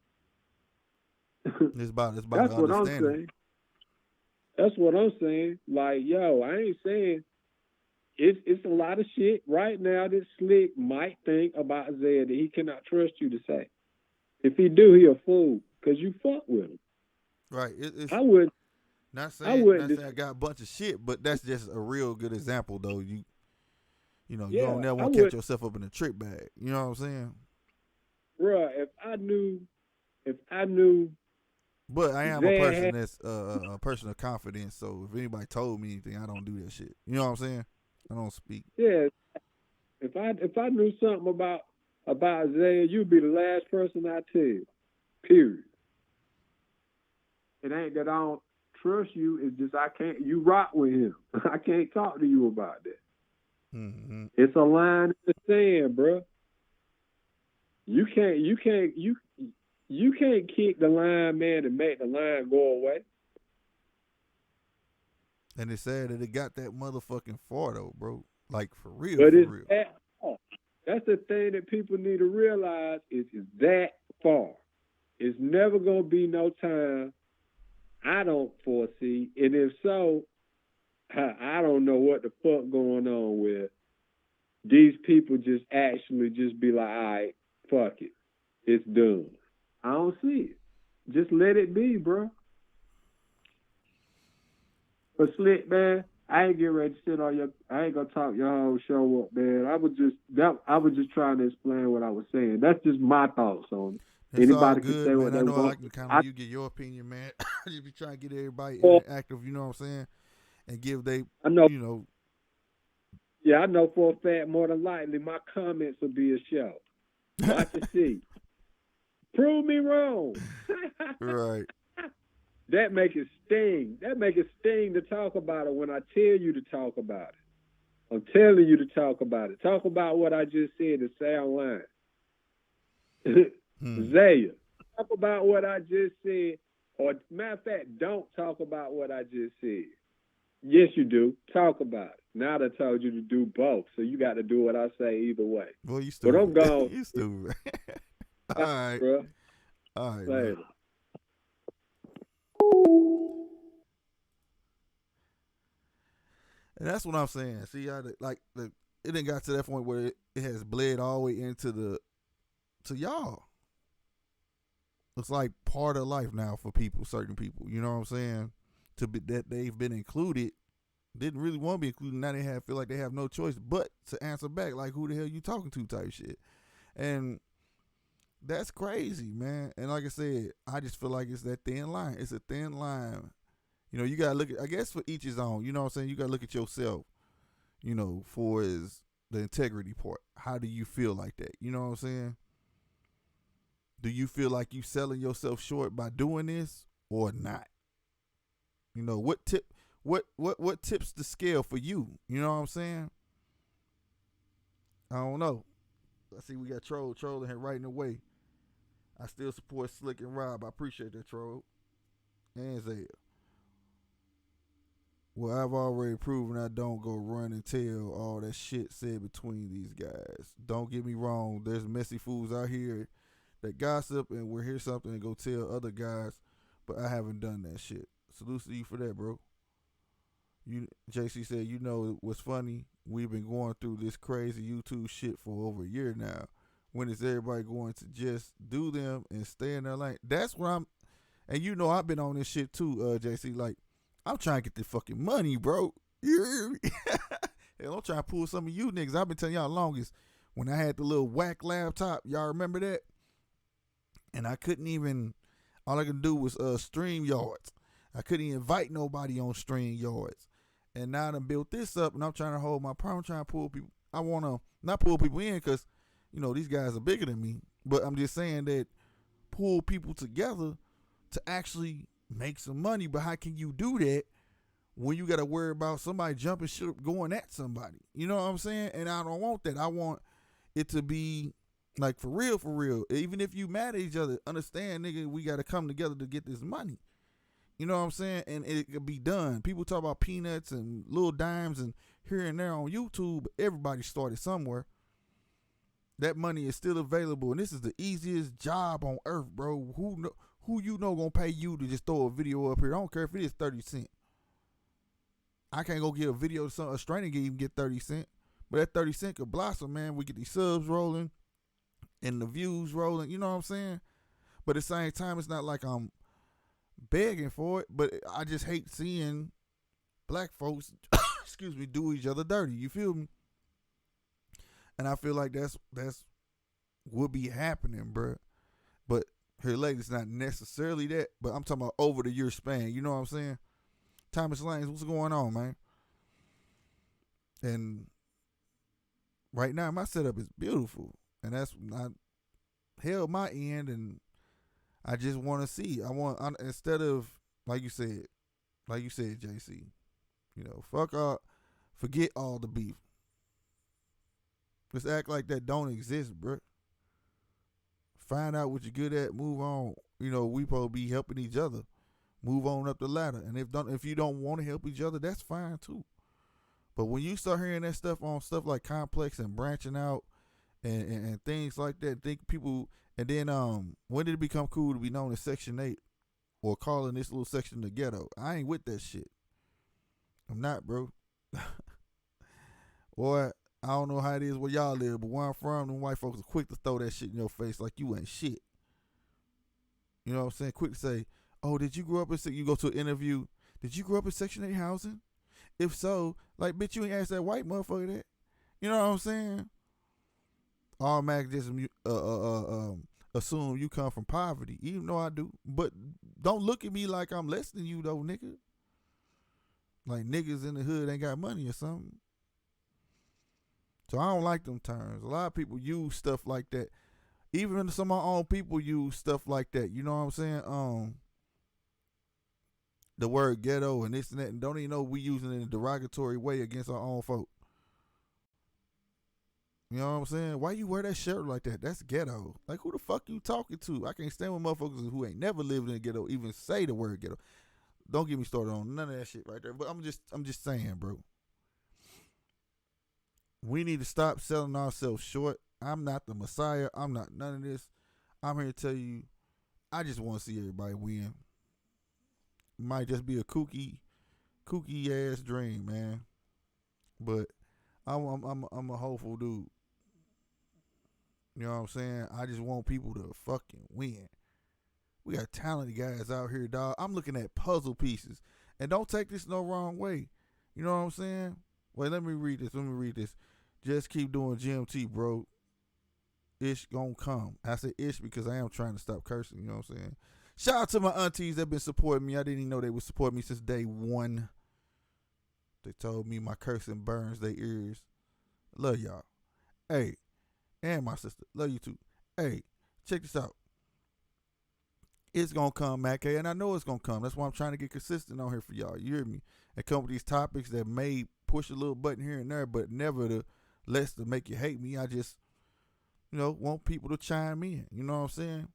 It's about That's what I'm saying. That's what I'm saying. Like, yo, I ain't saying it's a lot of shit right now that Slick might think about Zay that he cannot trust you to say. If he do, he a fool because you fuck with him. Right. It's I would. not I saying wouldn't not saying I got a bunch of shit, but that's just a real good example though. You know, you Yeah, don't never I want to catch would- yourself up in a trick bag. You know what I'm saying? Bruh, if I knew, But I am Zay a person had- that's a person of confidence. So if anybody told me anything, I don't do that shit. You know what I'm saying? I don't speak. yeah, if I knew something about Isaiah, you'd be the last person I tell. Period. It ain't that I don't trust you. It's just I can't. You rock with him. I can't talk to you about that. Mm-hmm. It's a line in the sand, bro. You can't kick the line, man, and make the line go away. And it's sad that it got that motherfucking far though, bro. Like for real, But for it's real. that far. That's the thing that people need to realize is it's that far. It's never gonna be no time I don't foresee. And if so, I don't know what the fuck going on with these people just actually just be like, all right, fuck it. It's done. I don't see it. Just let it be, bro. But Slick, man, I ain't getting ready to sit on your. I ain't gonna talk your whole show up, man. I was just trying to explain what I was saying. That's just my thoughts on it. It's all Anybody can good, say what man. I they know I want. can count I- on you get your opinion, man. Just be trying to get everybody Well- active, you know what I'm saying? And give they, I know. you know, Yeah, I know for a fact. More than likely, my comments will be a show. Watch and see. Prove me wrong. right. That make it sting. That make it sting to talk about it when I tell you to talk about it. I'm telling you to talk about it. Talk about what I just said and say online. Zaya, talk about what I just said. Or matter of fact, don't talk about what I just said. Yes, you do. Talk about it. Now that I told you to do both, so you got to do what I say either way. Boy, you But stupid. I'm gone. You stupid. All right. Bro. All right. Later. Man. And that's what I'm saying. See, it didn't got to that point where it has bled all the way into to y'all. It's like part of life now for people, certain people. You know what I'm saying? To be that they've been included, didn't really want to be included. Now they feel like they have no choice but to answer back, like who the hell you talking to type shit. And that's crazy, man. And like I said, I just feel like it's that thin line. It's a thin line. You know, you gotta look at, I guess for each his own, you know what I'm saying? You gotta look at yourself, you know, for is the integrity part. How do you feel like that? You know what I'm saying? Do you feel like you selling yourself short by doing this or not? You know, what tips the scale for you? You know what I'm saying? I don't know. I see we got trolling here right in the way. I still support Slick and Rob. I appreciate that, troll. And Zaya. Well, I've already proven I don't go run and tell all that shit said between these guys. Don't get me wrong. There's messy fools out here that gossip and will hear something and go tell other guys, but I haven't done that shit. Salute to you for that, bro. JC said, you know what's funny? We've been going through this crazy YouTube shit for over a year now. When is everybody going to just do them and stay in their lane? That's where I'm, and you know I've been on this shit too, JC. Like, I'm trying to get the fucking money, bro. You hear me? Hell, I'm trying to pull some of you niggas. I've been telling y'all longest when I had the little whack laptop. Y'all remember that? And I couldn't even, all I could do was StreamYards. I couldn't even invite nobody on StreamYards. And now I done built this up and I'm trying to hold my power. I'm trying to pull people. I want to not pull people in because, you know, these guys are bigger than me. But I'm just saying that pull people together to actually make some money. But how can you do that when you got to worry about somebody jumping shit going at somebody? You know what I'm saying? And I don't want that. I want it to be like for real, for real. Even if you mad at each other, understand, nigga, we got to come together to get this money. You know what I'm saying? And it could be done. People talk about peanuts and little dimes and here and there on YouTube. Everybody started somewhere. That money is still available. And this is the easiest job on earth, bro. Who you know gonna pay you to just throw a video up here? I don't care if it is 30 cents. I can't go get a video to a stranger can even get 30 cents. But that 30 cents could blossom, man. We get these subs rolling and the views rolling. You know what I'm saying? But at the same time, it's not like I'm begging for it, but I just hate seeing black folks, excuse me, do each other dirty. You feel me? And I feel like that's would be happening, bruh. But here lately, it's not necessarily that, but I'm talking about over the year span. You know what I'm saying? Thomas Lanes, what's going on, man? And right now, my setup is beautiful, and that's I held my end, and I just want to see. Instead of like you said, JC. You know, forget all the beef. Let's act like that don't exist, bruh. Find out what you're good at, move on. You know, we supposed to be helping each other. Move on up the ladder. And if you don't want to help each other, that's fine too. But when you start hearing that stuff on stuff like Complex and branching out and things like that, think people, and then when did it become cool to be known as Section 8 or calling this little section the ghetto? I ain't with that shit. I'm not, bro. Or I don't know how it is where y'all live, but where I'm from, them white folks are quick to throw that shit in your face like you ain't shit. You know what I'm saying? Quick to say, oh, did you grow up in, you go to an interview, did you grow up in Section 8 housing? If so, like, bitch, you ain't asked that white motherfucker that. You know what I'm saying? Automatically just assume you come from poverty, even though I do. But don't look at me like I'm less than you, though, nigga. Like niggas in the hood ain't got money or something. So I don't like them terms. A lot of people use stuff like that. Even some of my own people use stuff like that. You know what I'm saying? The word ghetto and this and that, and don't even know we using it in a derogatory way against our own folk. You know what I'm saying? Why you wear that shirt like that? That's ghetto. Like, who the fuck you talking to? I can't stand when motherfuckers who ain't never lived in a ghetto even say the word ghetto. Don't get me started on none of that shit right there. But I'm just saying, bro. We need to stop selling ourselves short. I'm not the Messiah. I'm not none of this. I'm here to tell you, I just want to see everybody win. Might just be a kooky ass dream, man. But I'm a hopeful dude. You know what I'm saying? I just want people to fucking win. We got talented guys out here, dog. I'm looking at puzzle pieces. And don't take this no wrong way. You know what I'm saying? Wait, let me read this. Just keep doing GMT, bro. Ish gonna come. I say ish because I am trying to stop cursing. You know what I'm saying? Shout out to my aunties that been supporting me. I didn't even know they would support me since day one. They told me my cursing burns their ears. Love y'all. Hey, and my sister. Love you too. Hey, check this out. It's going to come, Mac K, and I know it's going to come. That's why I'm trying to get consistent on here for y'all. You hear me? And come with these topics that may push a little button here and there, but never to less to make you hate me. I just, want people to chime in. You know what I'm saying?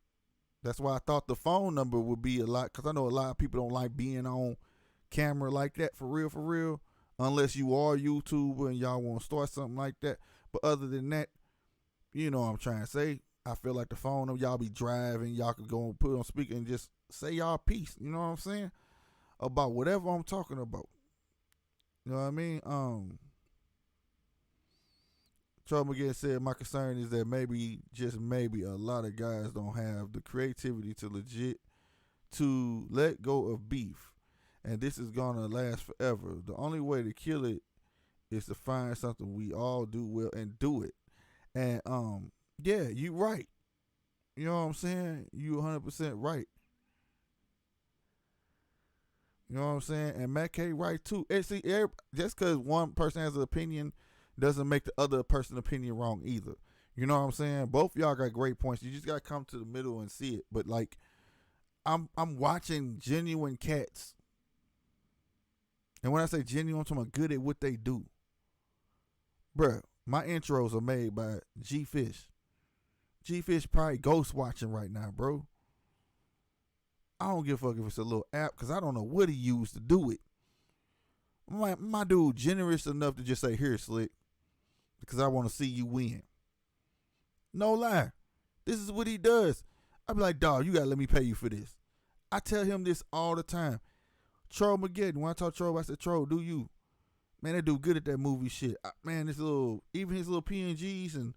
That's why I thought the phone number would be a lot, because I know a lot of people don't like being on camera like that for real, unless you are a YouTuber and y'all want to start something like that. But other than that, you know what I'm trying to say. I feel like the phone number, y'all be driving, y'all could go and put it on speaker and just say y'all piece, you know what I'm saying? About whatever I'm talking about. You know what I mean? Trouble again said, my concern is that maybe, just maybe, a lot of guys don't have the creativity to let go of beef. And this is gonna last forever. The only way to kill it is to find something we all do well and do it. And yeah, you right. You know what I'm saying? You 100% right. You know what I'm saying? And Matt K right too. And see, just because one person has an opinion doesn't make the other person's opinion wrong either. You know what I'm saying? Both of y'all got great points. You just gotta come to the middle and see it. But like, I'm watching genuine cats. And when I say genuine, I'm talking about good at what they do. Bruh, my intros are made by G Fish. G Fish probably ghost watching right now, bro. I don't give a fuck if it's a little app, because I don't know what he used to do it. My dude generous enough to just say, here, Slick, because I want to see you win. No lie. This is what he does. I be like, dog, you got to let me pay you for this. I tell him this all the time. Troll McGetton, when I talk Troll, I said, Troll, do you? Man, they do good at that movie shit. Man, even his little PNGs and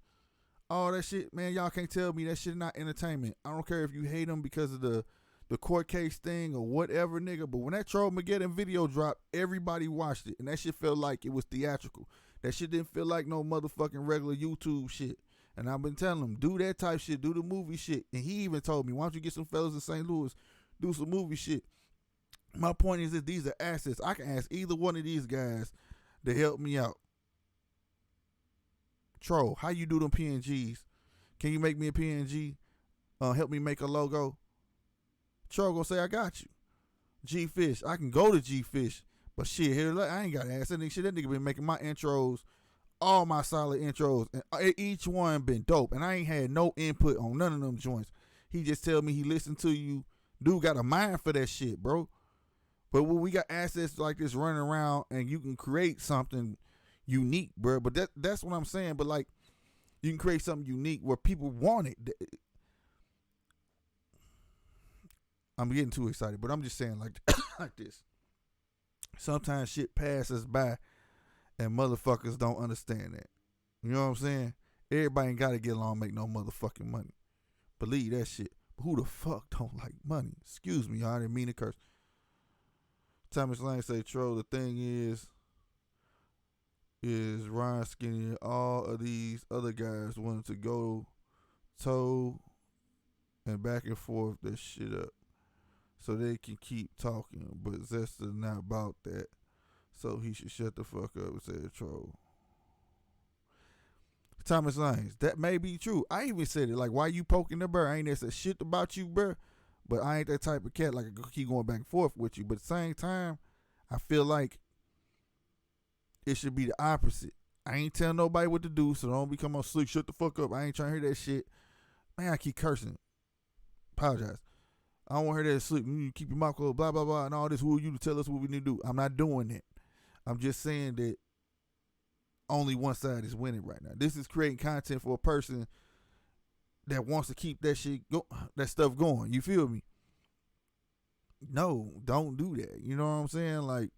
all that shit, man, y'all can't tell me that shit not entertainment. I don't care if you hate him because of the the court case thing or whatever, nigga. But when that Trollmageddon video dropped, everybody watched it, and that shit felt like it was theatrical. That shit didn't feel like no motherfucking regular YouTube shit. And I've been telling him, do that type shit, do the movie shit. And he even told me, why don't you get some fellas in St. Louis, do some movie shit. My point is that these are assets. I can ask either one of these guys to help me out. Troll, how you do them PNGs? Can you make me a PNG? Help me make a logo? Troll gonna say, I got you. G-Fish, I can go to G-Fish. But shit, here, I ain't got to ask that nigga shit. That nigga been making my intros, all my solid intros, and each one been dope. And I ain't had no input on none of them joints. He just tell me he listened to you. Dude got a mind for that shit, bro. But when we got assets like this running around and you can create something unique, bro. But that's what I'm saying. But like, you can create something unique where people want it. I'm getting too excited, but I'm just saying like like this. Sometimes shit passes by and motherfuckers don't understand that. You know what I'm saying? Everybody ain't got to get along and make no motherfucking money. Believe that shit. But who the fuck don't like money? Excuse me, I didn't mean to curse. Thomas Lang say, Troll, the thing is Ryan Skinny and all of these other guys wanted to go toe and back and forth that shit up so they can keep talking, but Zesta's not about that, so he should shut the fuck up, said Troll. Thomas Lang, that may be true. I even said it, like, why you poking the bear? I ain't said shit about you, bro. But I ain't that type of cat like I keep going back and forth with you. But at the same time, I feel like it should be the opposite. I ain't telling nobody what to do, so don't become on slick. Shut the fuck up. I ain't trying to hear that shit. Man, I keep cursing. Apologize. I don't want to hear that sleep. You keep your mouth closed, blah, blah, blah, and all this. Who are you to tell us what we need to do? I'm not doing that. I'm just saying that only one side is winning right now. This is creating content for a person that wants to keep that shit that stuff going. You feel me? No, don't do that. You know what I'm saying? Like,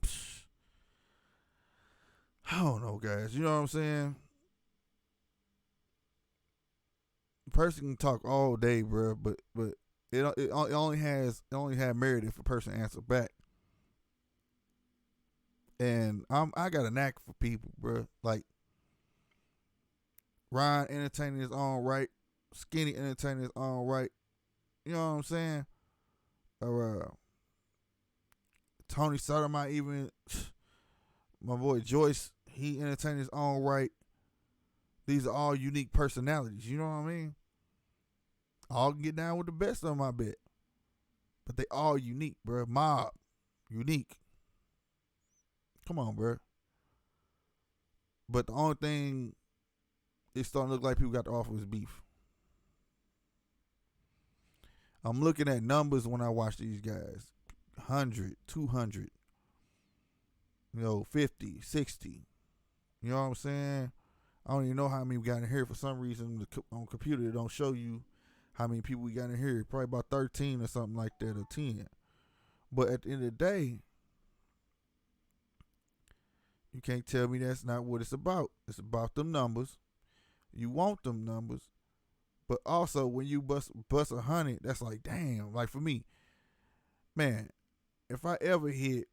I don't know, guys. You know what I'm saying? A person can talk all day, bro, but it only had merit if a person answer back. And I got a knack for people, bro. Like, Ryan entertaining his own right, Skinny entertaining his own right. You know what I'm saying? Tony Sotomayor, even my boy Joyce, he entertained his own right. These are all unique personalities. You know what I mean? All can get down with the best of them, I bet. But they all unique, bro. Mob, unique. Come on, bro. But the only thing it's starting to look like people got to offer is beef. I'm looking at numbers when I watch these guys. 100, 200, 50, 60. You know what I'm saying? I don't even know how many we got in here. For some reason, on computer, it don't show you how many people we got in here. Probably about 13 or something like that, or 10. But at the end of the day, you can't tell me that's not what it's about. It's about them numbers. You want them numbers. But also, when you bust 100, that's like, damn. Like, for me, man, if I ever hit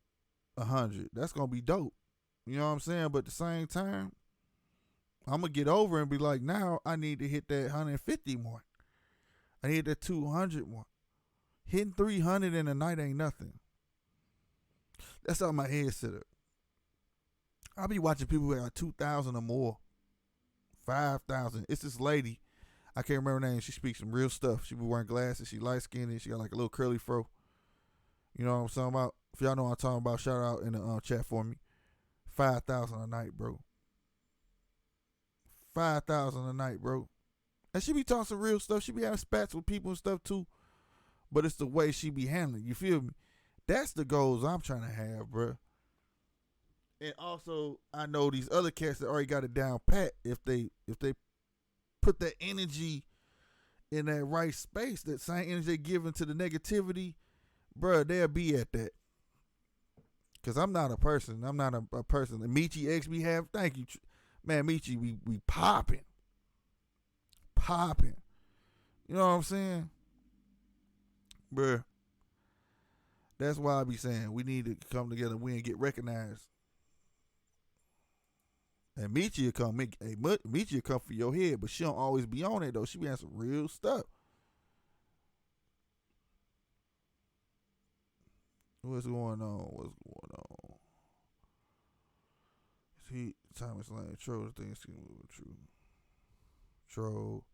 100, that's going to be dope. You know what I'm saying? But at the same time, I'm going to get over and be like, now I need to hit that 150 more. I need that 200 more. Hitting 300 in a night ain't nothing. That's how my head set up. I'll be watching people who got 2,000 or more, 5,000. It's this lady. I can't remember her name. She speaks some real stuff. She be wearing glasses. She light skinned. She got like a little curly fro. You know what I'm talking about? If y'all know what I'm talking about, shout out in the chat for me. 5,000 a night, bro. 5,000 a night, bro. And she be talking some real stuff. She be having spats with people and stuff too. But it's the way she be handling. You feel me? That's the goals I'm trying to have, bro. And also, I know these other cats that already got it down pat. If they put that energy in that right space, that same energy they giving to the negativity, bro, they'll be at that. Cause I'm not a person. I'm not a person. The Michi X we have. Thank you, man. Michi, we popping. You know what I'm saying, bro? That's why I be saying we need to come together. We and get recognized. And Michi will come. Michi will come for your head, but she don't always be on it though. She be on some real stuff. What's going on? See, Thomas Lane troll the things seem a little true. Troll,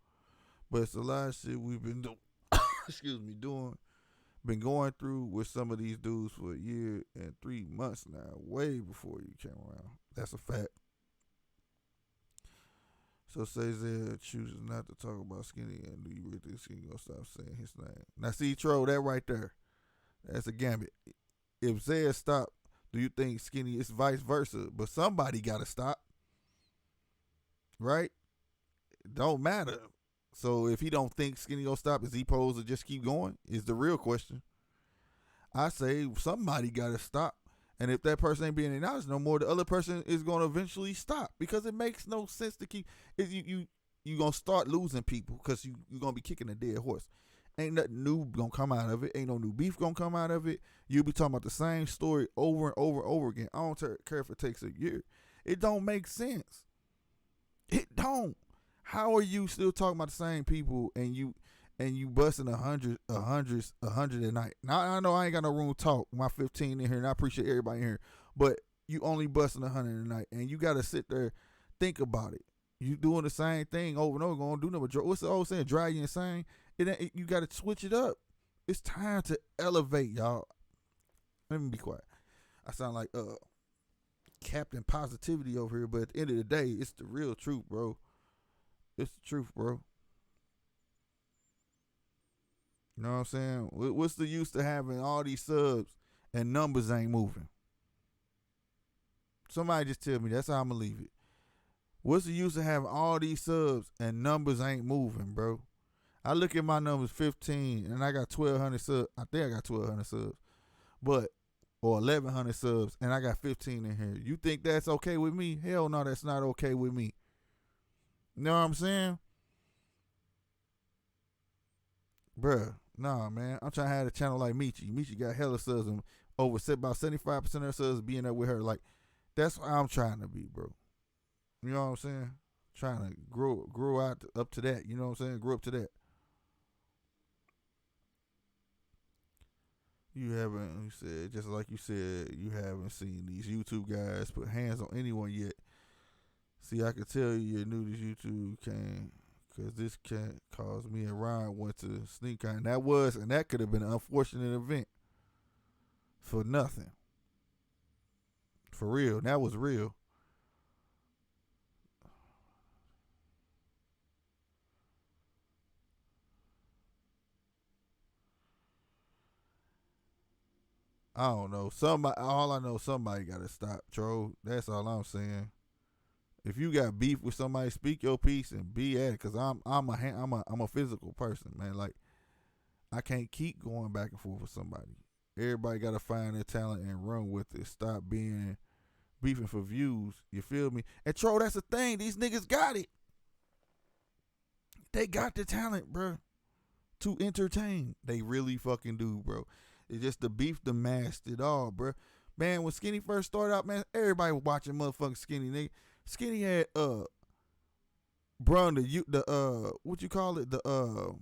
but it's a lot of shit we've been doing. Excuse me, been going through with some of these dudes for a year and 3 months now, way before you came around. That's a fact. So Cesar chooses not to talk about Skinny, and do you really think Skinny gonna stop saying his name? Now see, troll, that right there, that's a gambit. If Zay stop, do you think Skinny is vice versa? But somebody gotta stop, right? It don't matter. So if he don't think Skinny gonna stop, is he supposed to just keep going? Is the real question. I say somebody gotta stop. And if that person ain't being acknowledged no more, the other person is going to eventually stop, because it makes no sense to keep. You going to start losing people because you're going to be kicking a dead horse. Ain't nothing new going to come out of it. Ain't no new beef going to come out of it. You'll be talking about the same story over and over and over again. I don't care if it takes a year. It don't make sense. It don't. How are you still talking about the same people and you busting 100 a night? Now I know I ain't got no room to talk. My 15 in here, and I appreciate everybody in here, but you only busting 100 a night, and you got to sit there, think about it. You doing the same thing over and over, going to do nothing. What's the old saying? Drive you insane. You got to switch it up. It's time to elevate, y'all. Let me be quiet. I sound like Captain Positivity over here, but at the end of the day, it's the real truth, bro. It's the truth, bro. You know what I'm saying? What's the use to having all these subs and numbers ain't moving? Somebody just tell me. That's how I'm going to leave it. What's the use of having all these subs and numbers ain't moving, bro? I look at my numbers 15 and I got 1,200 subs. I think I got 1,200 subs. Or 1,100 subs and I got 15 in here. You think that's okay with me? Hell no, that's not okay with me. You know what I'm saying? Bruh, nah, man. I'm trying to have a channel like Michi. Michi got hella subs and about 75% of her subs being there with her. Like, that's what I'm trying to be, bro. You know what I'm saying? Trying to grow out up to that. You know what I'm saying? Grow up to that. You said, just like you said, you haven't seen these YouTube guys put hands on anyone yet. See, I can tell you're new to YouTube, because this can't cause me and Ryan went to sneak on. That could have been an unfortunate event. For nothing. For real. That was real. I don't know. All I know, somebody got to stop, Tro. That's all I'm saying. If you got beef with somebody, speak your piece and be at it. Cause I'm a physical person, man. Like, I can't keep going back and forth with somebody. Everybody gotta find their talent and run with it. Stop being beefing for views. You feel me? And Tro, that's the thing. These niggas got it. They got the talent, bro, to entertain. They really fucking do, bro. It's just the beef that masked it all, bro. Man, when Skinny first started out, man, everybody was watching motherfucking Skinny, nigga. Skinny had what you call it, the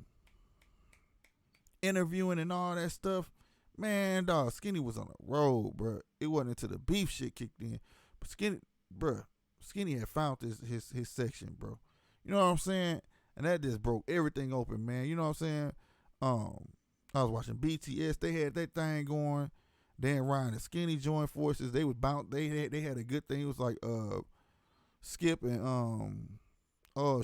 interviewing and all that stuff. Man, dog, Skinny was on a road, bro. It wasn't until the beef shit kicked in. But Skinny had found his section, bro. You know what I'm saying? And that just broke everything open, man. You know what I'm saying? I was watching BTS. They had that thing going. Then Ryan and Skinny joined forces. They was bound. They had a good thing. It was like Skip and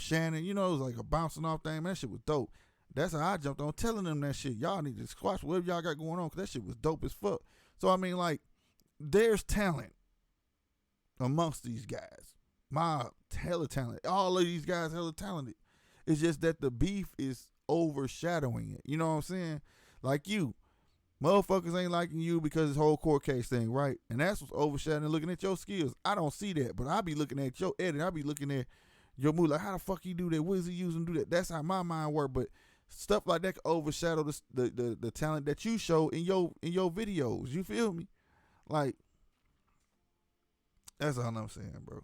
Shannon. You know, it was like a bouncing off thing. Man, that shit was dope. That's how I jumped on telling them that shit. Y'all need to squash whatever y'all got going on, because that shit was dope as fuck. So I mean, like, there's talent amongst these guys. My hella talent. All of these guys hella talented. It's just that the beef is overshadowing it. You know what I'm saying? Like you. Motherfuckers ain't liking you because this whole court case thing, right? And that's what's overshadowing, looking at your skills. I don't see that, but I be looking at your edit. I be looking at your move like, how the fuck you do that? What is he using to do that? That's how my mind work. But Stuff like that can overshadow the talent that you show in your videos. You feel me? Like, that's all I'm saying, bro.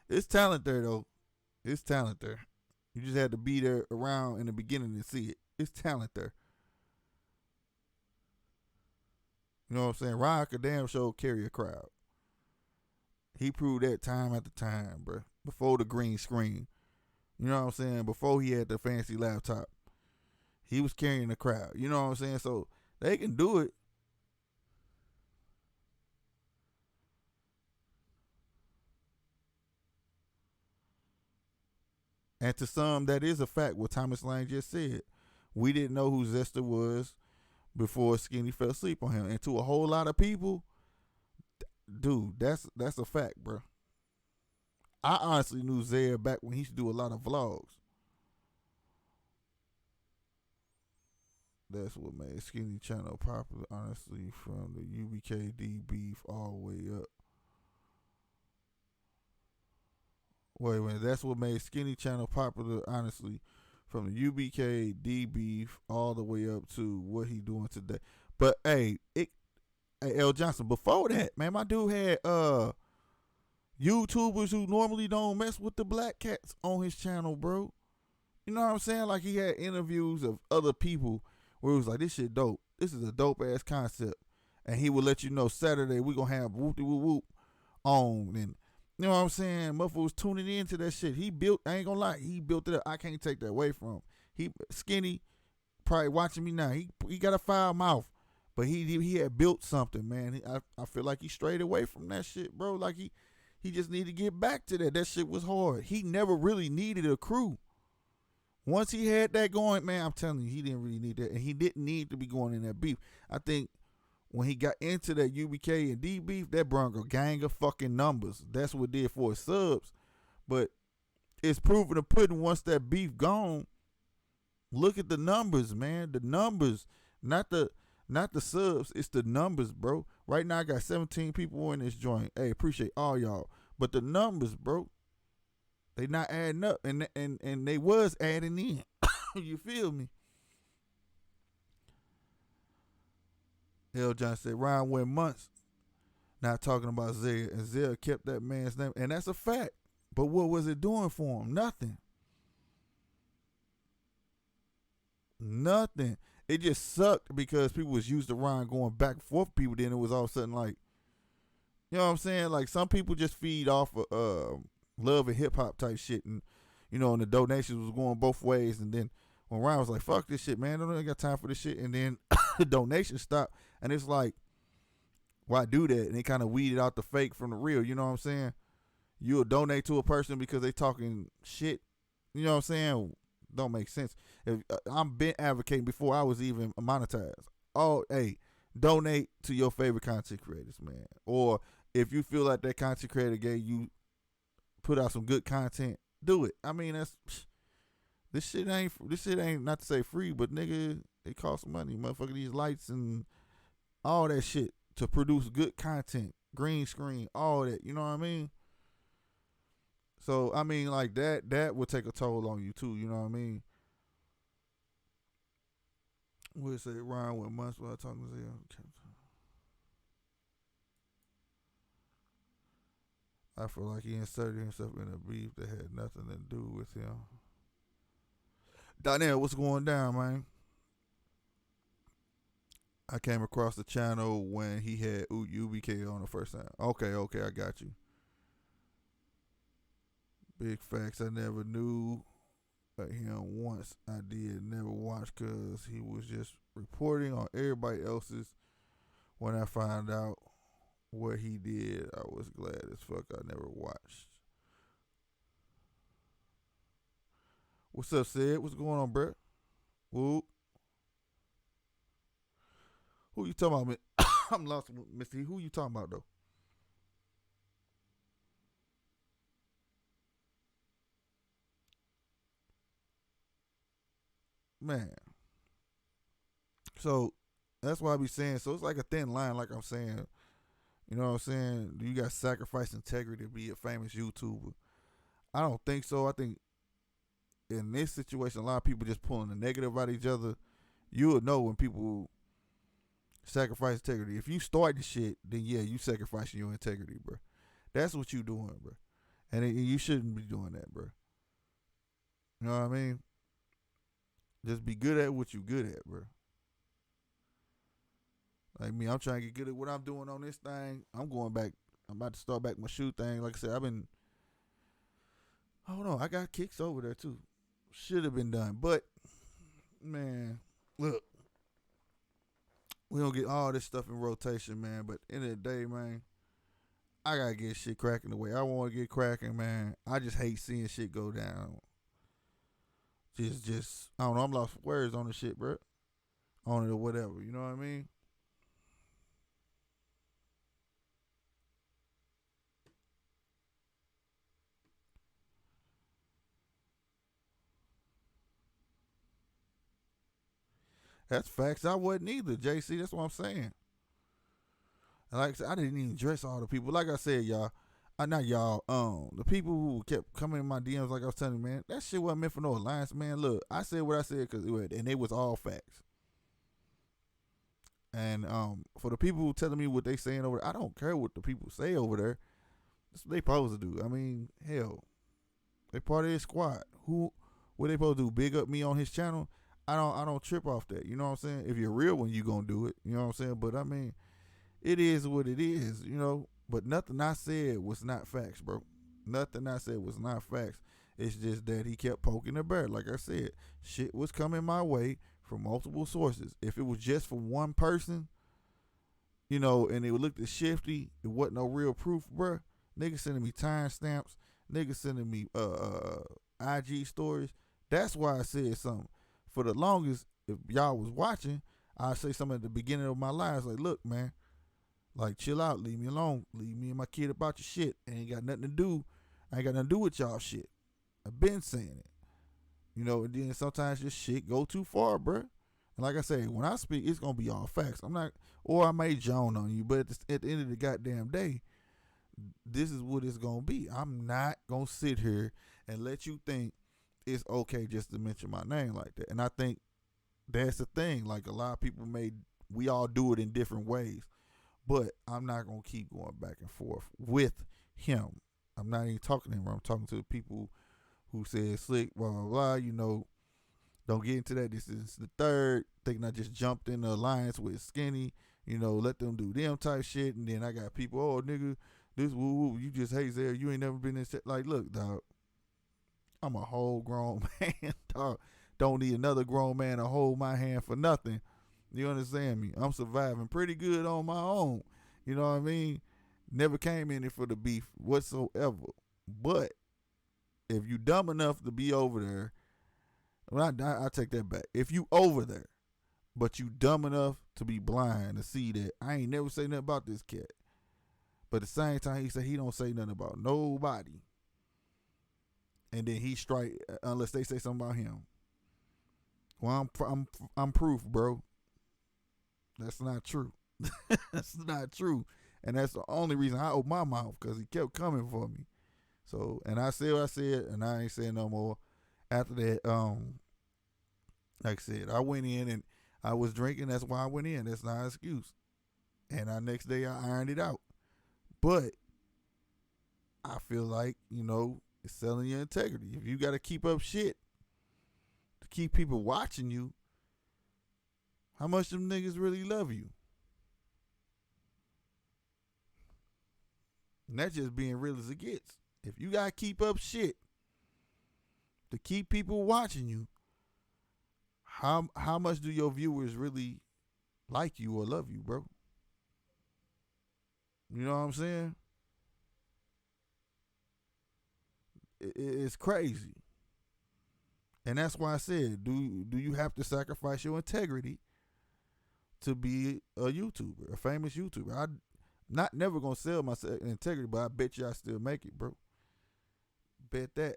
It's talent there though. It's talent there. You just had to be there around in the beginning to see it. It's talent there. You know what I'm saying? Ryan could damn sure carry a crowd. He proved that time after time, bro. Before the green screen. You know what I'm saying? Before he had the fancy laptop. He was carrying the crowd. You know what I'm saying? So they can do it. And to some, that is a fact, what Thomas Lang just said. We didn't know who Zester was before Skinny fell asleep on him. And to a whole lot of people, dude, that's a fact, bro. I honestly knew Zaire back when he used to do a lot of vlogs. That's what made Skinny Channel popular, honestly, from the UBKD beef all the way up. Wait a minute, that's what made Skinny Channel popular, honestly, from the UBKD beef all the way up to what he doing today. But hey, L Johnson, before that, man, my dude had YouTubers who normally don't mess with the black cats on his channel, bro. You know what I'm saying? Like, he had interviews of other people where it was like, this shit dope. This is a dope ass concept. And he would let you know Saturday we gonna have whoop de whoop whoop on. And you know what I'm saying? Motherfucker was tuning into that shit. He built, I ain't gonna lie, he built it up. I can't take that away from him. He Skinny, probably watching me now. He got a foul mouth. But he had built something, man. I feel like he strayed away from that shit, bro. Like he just needed to get back to that. That shit was hard. He never really needed a crew. Once he had that going, man, I'm telling you, he didn't really need that. And he didn't need to be going in that beef. I think when he got into that UBK and D beef, that brought a gang of fucking numbers. That's what it did for his subs. But it's proven the pudding once that beef gone. Look at the numbers, man. The numbers, not the subs, it's the numbers, bro. Right now I got 17 people in this joint. Hey, appreciate all y'all. But the numbers, bro, they not adding up, and they was adding in. You feel me? L. John said Ryan went months not talking about Zaire, and Zaire kept that man's name, and that's a fact. But what was it doing for him? Nothing. Nothing. It just sucked because people was used to Ryan going back and forth with people. Then it was all of a sudden like, you know what I'm saying? Like, some people just feed off of love and hip hop type shit, and you know, and the donations was going both ways. And then when Ryan was like, "Fuck this shit, man, I don't got time for this shit," and then the donation stopped, and it's like, why do that? And they kind of weeded out the fake from the real. You know what I'm saying? You'll donate to a person because they talking shit. You know what I'm saying? Don't make sense. If I'm been advocating before I was even monetized. Oh, hey, donate to your favorite content creators, man. Or if you feel like that content creator gave you put out some good content, do it. I mean, this shit ain't not to say free, but nigga, it costs money. Motherfucker, these lights and all that shit to produce good content, green screen, all that. You know what I mean? So, I mean, like, that would take a toll on you, too. You know what I mean? We'll say Ryan went months without talking to Zia. I feel like he inserted himself in a beef that had nothing to do with him. Donnell, what's going down, man? I came across the channel when he had UBK on the first time. Okay, I got you. Big facts. I never knew him once. I did never watch because he was just reporting on everybody else's. When I found out what he did, I was glad as fuck I never watched. What's up, Sid? What's going on, bro? Whoop. Who you talking about, man? I'm lost, Mr. Who you talking about, though? Man. So that's why I be saying, so it's like a thin line, like I'm saying. You know what I'm saying? You got sacrifice integrity to be a famous YouTuber. I don't think so. I think in this situation, a lot of people just pulling the negative out of each other. You would know when people sacrifice integrity. If you start the shit, then yeah, you sacrificing your integrity, bro. That's what you doing, bro. And you shouldn't be doing that, bro. You know what I mean? Just be good at what you good at, bro. Like me, I'm trying to get good at what I'm doing on this thing. I'm going back. I'm about to start back my shoe thing. Like I said, I don't know. I got kicks over there too. Should have been done. But, man, look. We don't get all this stuff in rotation, man. But end of the day, man, I got to get shit cracking the way I want to get cracking, man. I just hate seeing shit go down. Just, I don't know. I'm lost for words on the shit, bro. On it or whatever. You know what I mean? That's facts. I wasn't either, JC. That's what I'm saying. And like I said, I didn't even address all the people. Like I said, y'all, not y'all, the people who kept coming in my DMs, like I was telling you, man, that shit wasn't meant for no alliance, man. Look, I said what I said and it was all facts. And for the people who telling me what they saying over there, I don't care what the people say over there. That's what they supposed to do. I mean, hell, they part of his squad. What they supposed to do? Big up me on his channel? I don't trip off that. You know what I'm saying? If you're real one, you gonna do it. You know what I'm saying? But I mean, it is what it is, you know. But nothing I said was not facts, bro. Nothing I said was not facts. It's just that he kept poking the bear. Like I said, shit was coming my way from multiple sources. If it was just for one person, you know, and it looked as shifty, it wasn't no real proof, bro. Niggas sending me timestamps, niggas sending me IG stories. That's why I said something. For the longest, if y'all was watching, I say something at the beginning of my lives like, look, man, like, chill out, leave me alone, leave me and my kid about your shit. I ain't got nothing to do with y'all shit. I've been saying it, you know. And then sometimes your shit go too far, bruh. And like I say, when I speak, it's gonna be all facts. I'm not, or I may joan on you, but at the end of the goddamn day, this is what it's gonna be. I'm not gonna sit here and let you think it's okay just to mention my name like that. And I think that's the thing. Like, a lot of people we all do it in different ways. But I'm not going to keep going back and forth with him. I'm not even talking to him. I'm talking to the people who said slick, blah, blah, blah. You know, don't get into that. This is the third. Thinking I just jumped in the alliance with Skinny. You know, let them do them type shit. And then I got people, oh, nigga, this woo-woo. You just hate Zare. You ain't never been in shit. Like, look, dog. I'm a whole grown man, dog. Don't need another grown man to hold my hand for nothing. You understand me? I'm surviving pretty good on my own. You know what I mean? Never came in it for the beef whatsoever. But if you dumb enough to be over there, well, I take that back. If you over there, but you dumb enough to be blind to see that I ain't never say nothing about this cat. But at the same time, he said he don't say nothing about nobody. And then he strike unless they say something about him. Well, I'm proof, bro. That's not true. That's not true. And that's the only reason I opened my mouth, because he kept coming for me. So, and I said what I said, and I ain't saying no more. After that, like I said, I went in and I was drinking. That's why I went in. That's not an excuse. And the next day I ironed it out. But I feel like, you know, it's selling your integrity. If you got to keep up shit to keep people watching you, how much them niggas really love you? And that's just being real as it gets. If you got to keep up shit to keep people watching you, how much do your viewers really like you or love you, bro? You know what I'm saying? It's crazy. And that's why I said, do you have to sacrifice your integrity to be a YouTuber, a famous YouTuber? I'm not never gonna sell my integrity, but I bet you I still make it, bro. Bet that.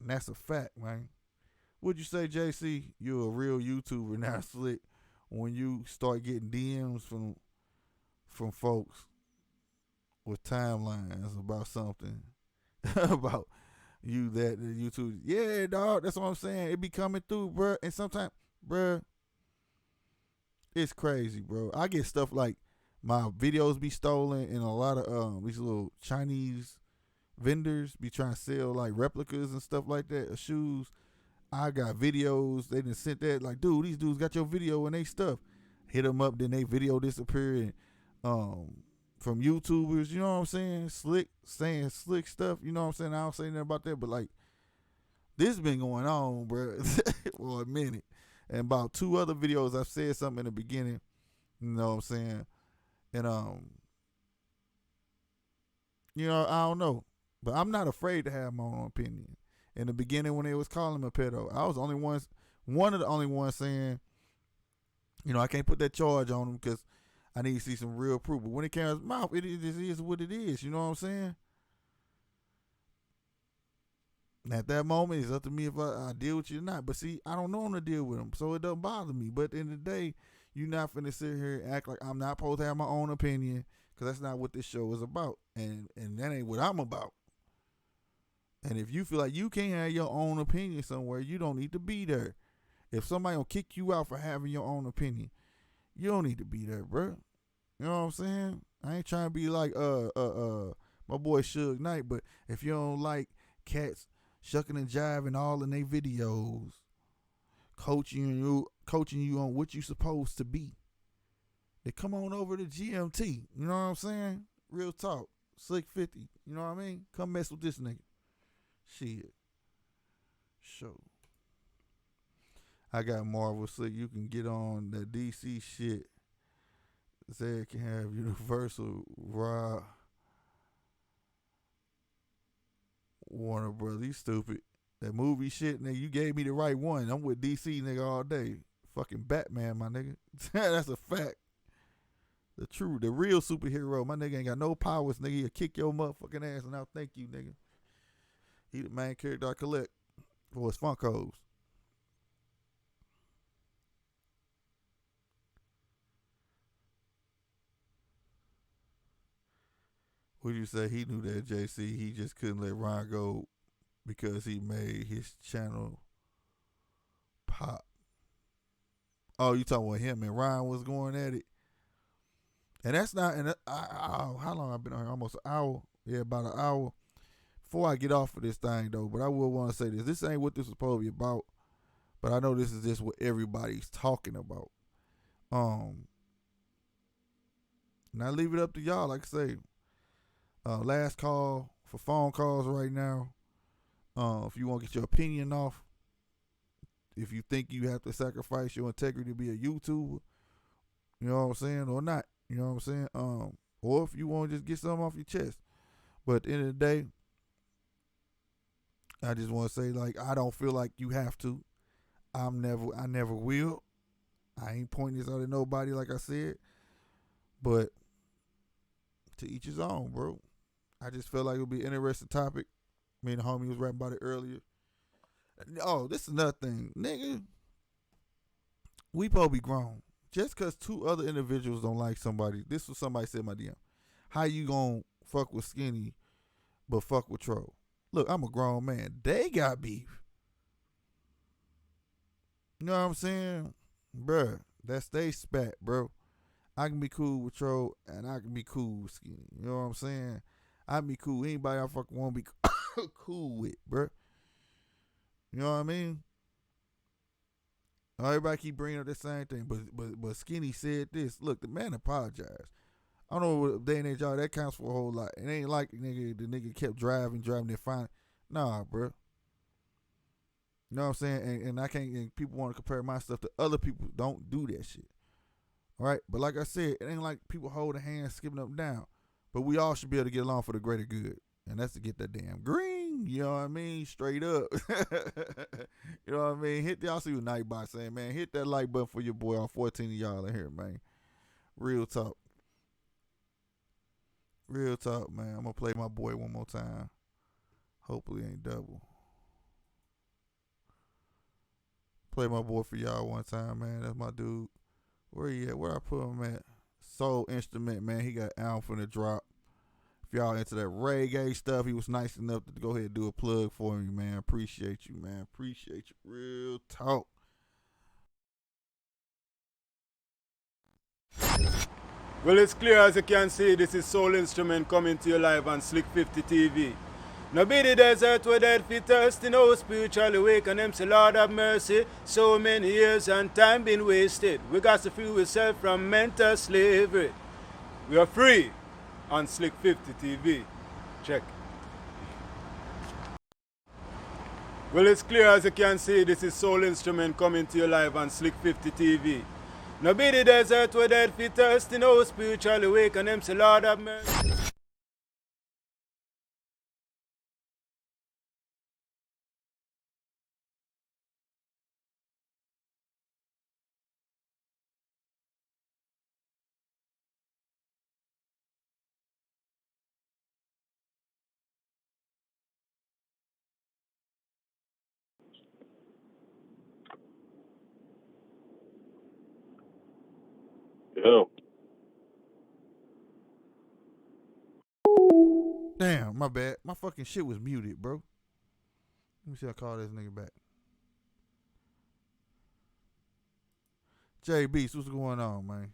And that's a fact, man. Would you say, JC, you're a real YouTuber now, Slick, when you start getting DMs from folks with timelines about something, You that the YouTube. Yeah, dog. That's what I'm saying. It be coming through, bruh. And sometimes, bruh, it's crazy, bro. I get stuff like my videos be stolen, and a lot of these little Chinese vendors be trying to sell like replicas and stuff like that of shoes. I got videos. They done sent that like, dude, these dudes got your video and they stuff. Hit them up, then they video disappear. And from YouTubers, you know what I'm saying? Saying slick stuff, you know what I'm saying? I don't say nothing about that, but like, this been going on, bro, for a minute. And about 2 other videos, I've said something in the beginning, you know what I'm saying? And, you know, I don't know, but I'm not afraid to have my own opinion. In the beginning, when they was calling him a pedo, I was one of the only ones saying, you know, I can't put that charge on him because I need to see some real proof. But when it came out of his mouth, it just is what it is. You know what I'm saying? And at that moment, it's up to me if I deal with you or not. But see, I don't know him to deal with him, so it doesn't bother me. But at the end of the day, you're not finna sit here and act like I'm not supposed to have my own opinion, because that's not what this show is about. And that ain't what I'm about. And if you feel like you can't have your own opinion somewhere, you don't need to be there. If somebody will kick you out for having your own opinion, you don't need to be there, bro. You know what I'm saying? I ain't trying to be like my boy Suge Knight, but if you don't like cats shucking and jiving all in their videos, coaching you on what you supposed to be, then come on over to GMT. You know what I'm saying? Real talk. Slick 50. You know what I mean? Come mess with this nigga. Shit. Show. I got Marvel Slick. You can get on the DC shit. Zed can have Universal, Rob, Warner Brothers. You stupid. That movie shit, nigga, you gave me the right one. I'm with DC, nigga, all day. Fucking Batman, my nigga. That's a fact. The real superhero. My nigga ain't got no powers, nigga. He'll kick your motherfucking ass, and I'll thank you, nigga. He the main character I collect for his Funkos. Would you say he knew that, JC? He just couldn't let Ron go because he made his channel pop. Oh, you talking about him and Ron was going at it? And that's not, and how long I've been on here? Almost an hour. Yeah, about an hour. Before I get off of this thing, though, but I will want to say this. This ain't what this is supposed to be about, but I know this is just what everybody's talking about. And I leave it up to y'all, like I say. Last call for phone calls right now. If you want to get your opinion off, if you think you have to sacrifice your integrity to be a YouTuber, you know what I'm saying, or not, you know what I'm saying, or if you want to just get something off your chest. But at the end of the day, I just want to say, like, I don't feel like you have to. I never will. I ain't pointing this out at nobody, like I said, but to each his own, bro. I just felt like it would be an interesting topic. Me and the homie was rapping about it earlier. Oh, this is another thing. Nigga, we supposed to be grown. Just because 2 other individuals don't like somebody, this was somebody said in my DM. How you gonna fuck with Skinny but fuck with Troll? Look, I'm a grown man. They got beef. You know what I'm saying? Bruh, that's they spat, bro. I can be cool with Troll and I can be cool with Skinny. You know what I'm saying? I can be cool with anybody I fucking want to be cool with, bro. You know what I mean? Everybody keep bringing up the same thing, but Skinny said this. Look, the man apologized. I don't know what day and age y'all, that counts for a whole lot. It ain't like the nigga kept driving and fine. Nah, bro. You know what I'm saying? And I can't, and people want to compare my stuff to other people. Don't do that shit. All right? But like I said, it ain't like people holding hands, skipping up and down. But we all should be able to get along for the greater good. And that's to get that damn green. You know what I mean? Straight up. You know what I mean? Y'all see what Nightbot saying, man. Hit that like button for your boy. All 14 of y'all in here, man. Real talk. Real talk, man. I'm going to play my boy one more time. Hopefully ain't double. Play my boy for y'all one time, man. That's my dude. Where he at? Where I put him at? Soul Instrument, man. He got album from the drop. If y'all into that reggae stuff, he was nice enough to go ahead and do a plug for me, man. Appreciate you, man. Appreciate you. Real talk. Well, it's clear as you can see, this is Soul Instrument coming to you live on Slick 50 TV. Now be the desert where dead feet thirsty, no spiritually awake, and them say, Lord have mercy, so many years and time been wasted. We got to free ourselves from mental slavery. We are free on Slick 50 TV. Check. Well, it's clear as you can see, this is Soul Instrument coming to you live on Slick 50 TV. Now be the desert where dead feet thirsty, no spiritually awake, and them say, Lord have mercy. Yo. Damn, my bad. My fucking shit was muted, bro. Let me see if I call this nigga back. Jay Beast, what's going on, man?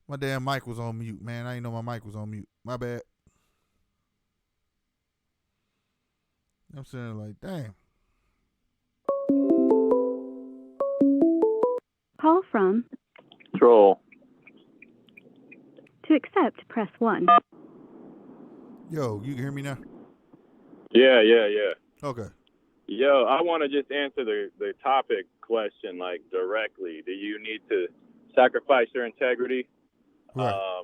My damn mic was on mute, man. I didn't know my mic was on mute. My bad. I'm sitting there like, damn. Call from. Troll. To accept, press 1. Yo, you can hear me now? Yeah. Okay. Yo, I want to just answer the topic question, like, directly. Do you need to sacrifice your integrity Right.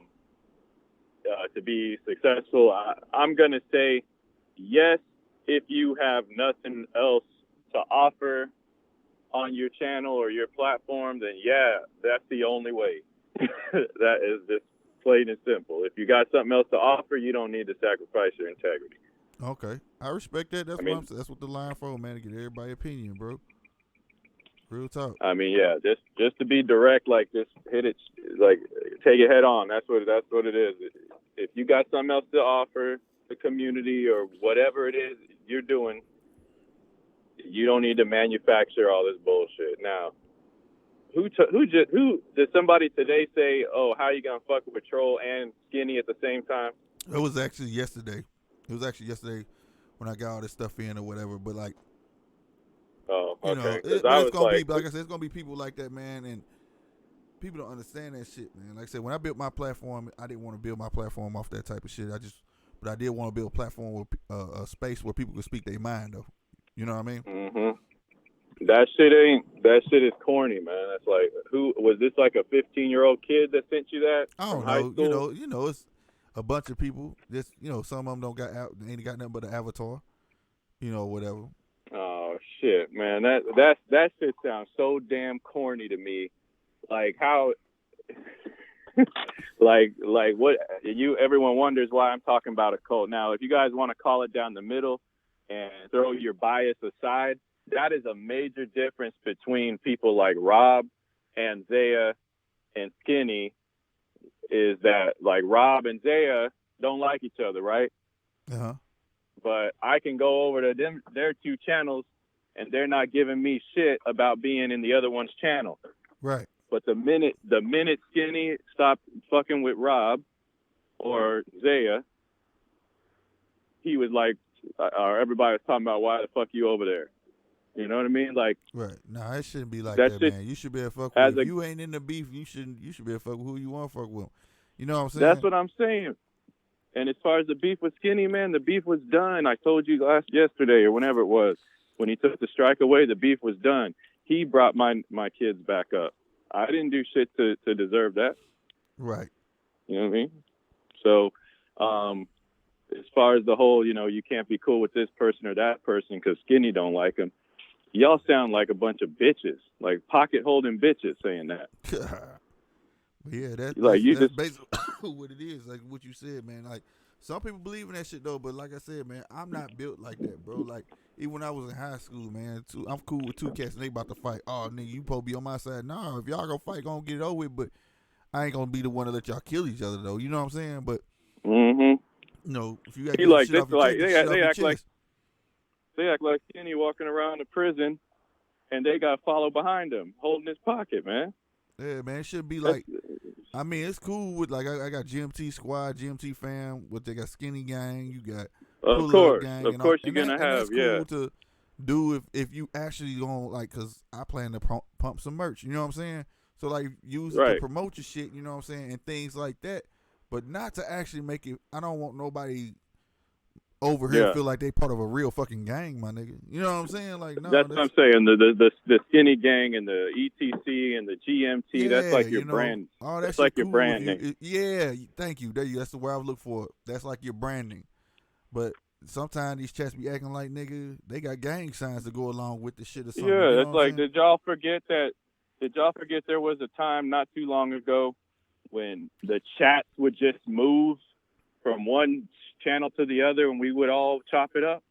to be successful? I'm going to say yes, if you have nothing else to offer on your channel or your platform, then yeah, that's the only way. That is just plain and simple. If you got something else to offer, you don't need to sacrifice your integrity. Okay. I respect that. That's what the line for, man, to get everybody's opinion, bro. Real talk. I mean, yeah, just to be direct, like, just hit it, like, take it head on. That's what it is. If you got something else to offer the community or whatever it is you're doing, you don't need to manufacture all this bullshit. Now, who did somebody today say, oh, how you gonna fuck with Troll and Skinny at the same time? It was actually yesterday. When I got all this stuff in or whatever. But like, Oh, you okay. know, 'Cause it's I was gonna like, be like I said, it's gonna be people like that, man, and people don't understand that shit, man. Like I said, when I built my platform, I didn't want to build my platform off that type of shit. But I did want to build a platform with a space where people could speak their mind, though. You know what I mean? mm-hmm. That shit is corny, man. That's like, who was this? Like a 15-year-old kid that sent you that? I don't from high know. school? You know, it's a bunch of people. Just some of them ain't got nothing but an avatar. Whatever. Oh shit, man. That shit sounds so damn corny to me. Like how, like what everyone wonders why I'm talking about a cult. Now, if you guys want to call it down the middle and throw your bias aside, that is a major difference between people like Rob and Zaya and Skinny. Is that, like, Rob and Zaya don't like each other, right? Uh-huh. But I can go over to their two channels, and they're not giving me shit about being in the other one's channel. Right. But the minute Skinny stopped fucking with Rob or Zaya, he was like, or everybody was talking about, why the fuck you over there? You know what I mean? Like, right. Nah, it shouldn't be like that that, shit- man. You should be able to fuck as with. If a- you ain't in the beef, you should be able to fuck with who you want to fuck with. You know what I'm saying? that's what I'm saying. And as far as the beef with Skinny, man, the beef was done. I told you yesterday or whenever it was, when he took the strike away, the beef was done. He brought my kids back up. I didn't do shit to deserve that. Right. You know what I mean? So, as far as the whole, you can't be cool with this person or that person because Skinny don't like him. Y'all sound like a bunch of bitches, like pocket holding bitches saying that. But yeah, that's basically what it is. Like what you said, man. Like some people believe in that shit though, but like I said, man, I'm not built like that, bro. Like even when I was in high school, man, I'm cool with two cats and they about to fight. Oh, nigga, you supposed to be on my side. Nah, if y'all gonna fight, gonna get it over with, but I ain't gonna be the one to let y'all kill each other, though. You know what I'm saying? But, Mm-hmm. you know, if you got to He get like shit this, off your like chest, get they shit off your act like chest. they act like Skinny walking around the prison, and they got to follow behind him, holding his pocket, man. Yeah, man, it should be like, I mean, it's cool with, like, I got GMT Squad, GMT Fam, what they got Skinny Gang, you got Of Pull course, Up Gang. of and course, all, you're gonna have, that's cool yeah. to do if you actually gonna, like, because I plan to pump some merch, you know what I'm saying? So, like, use it to Right. promote your shit, you know what I'm saying, and things like that, but not to actually make it, I don't want nobody over here Yeah. feel like they part of a real fucking gang, my nigga. You know what I'm saying? Like, no, That's what I'm saying. The Skinny Gang and the ETC and the GMT. That's like your you know, brand. all that That's shit like your cool branding. yeah, thank you. That's the word I was looking for. That's like your branding. But sometimes these chats be acting like, nigga, they got gang signs to go along with the shit or something. Yeah, you know it's what I'm like, saying? did y'all forget there was a time not too long ago when the chats would just move from one channel to the other and we would all chop it up?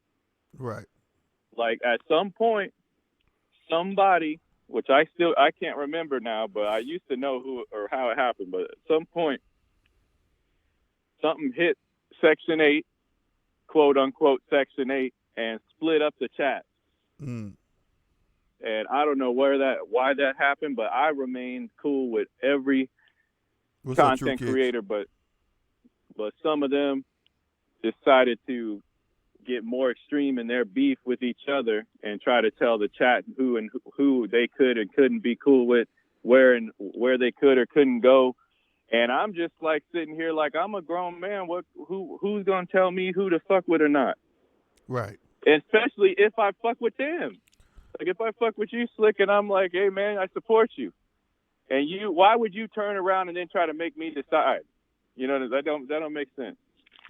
Right. Like, at some point, somebody, which I can't remember now, but I used to know who or how it happened, but at some point, something hit Section 8, quote unquote Section 8, and split up the chat. Mm. And I don't know why that happened, but I remained cool with every What's up, True content Kids? creator, but some of them decided to get more extreme in their beef with each other and try to tell the chat who they could and couldn't be cool with, where they could or couldn't go. And I'm just like sitting here like I'm a grown man. Who's gonna tell me who to fuck with or not? Right. And especially if I fuck with them. Like, if I fuck with you, Slick, and I'm like, hey man, I support you. And why would you turn around and then try to make me decide? You know, that don't make sense.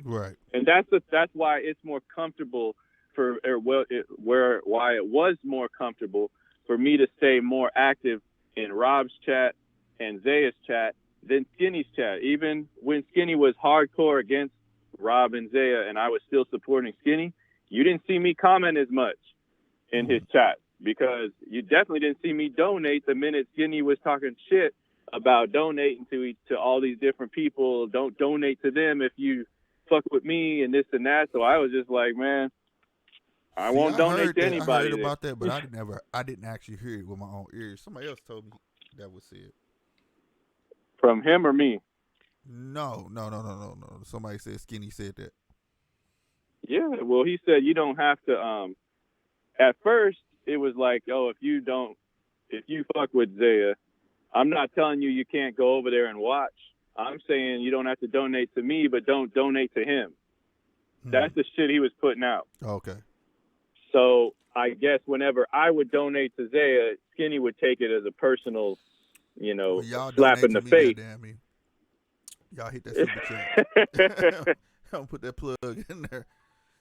Right. And that's why it's more comfortable why it was more comfortable for me to stay more active in Rob's chat and Zaya's chat than Skinny's chat. Even when Skinny was hardcore against Rob and Zaya and I was still supporting Skinny, you didn't see me comment as much in his chat because you definitely didn't see me donate the minute Skinny was talking shit about donating to all these different people. Don't donate to them if you fuck with me and this and that. So I was just like, man, I won't donate to anybody. I heard about that, but I didn't actually hear it with my own ears. Somebody else told me that was it. From him or me? No. Somebody said Skinny said that. Yeah, well, he said you don't have to. At first, it was like, oh, if you fuck with Zaya, I'm not telling you can't go over there and watch. I'm saying you don't have to donate to me, but don't donate to him. That's the shit he was putting out. Okay. So I guess whenever I would donate to Zaya, Skinny would take it as a personal, slap in the face. Goddamn me. Y'all hit that super chat. Don't put that plug in there.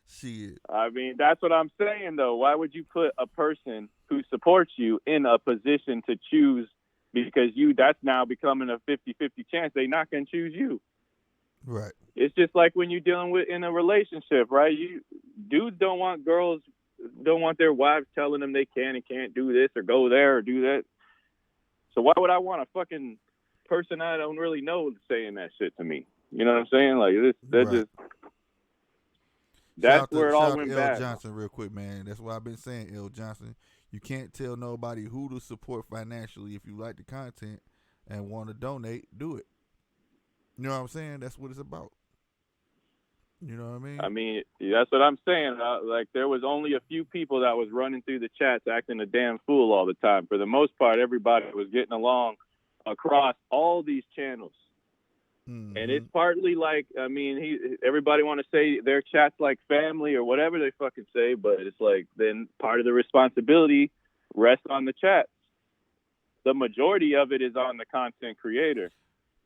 Shit. I mean, that's what I'm saying, though. Why would you put a person who supports you in a position to choose? Because that's now becoming a 50-50 chance they're not going to choose you. Right. It's just like when you're dealing with in a relationship, right? Dudes don't want their wives telling them they can and can't do this or go there or do that. So why would I want a fucking person I don't really know saying that shit to me? You know what I'm saying? Like that's where it all went bad. L. Johnson, real quick, man. That's what I've been saying, L. Johnson. You can't tell nobody who to support financially. If you like the content and want to donate, do it. You know what I'm saying? That's what it's about. You know what I mean? I mean, that's what I'm saying. Like, there was only a few people that was running through the chats acting a damn fool all the time. For the most part, everybody was getting along across all these channels. Mm-hmm. And it's partly like, I mean, everybody want to say their chat's like family or whatever they fucking say, but it's like then part of the responsibility rests on the chats. The majority of it is on the content creator.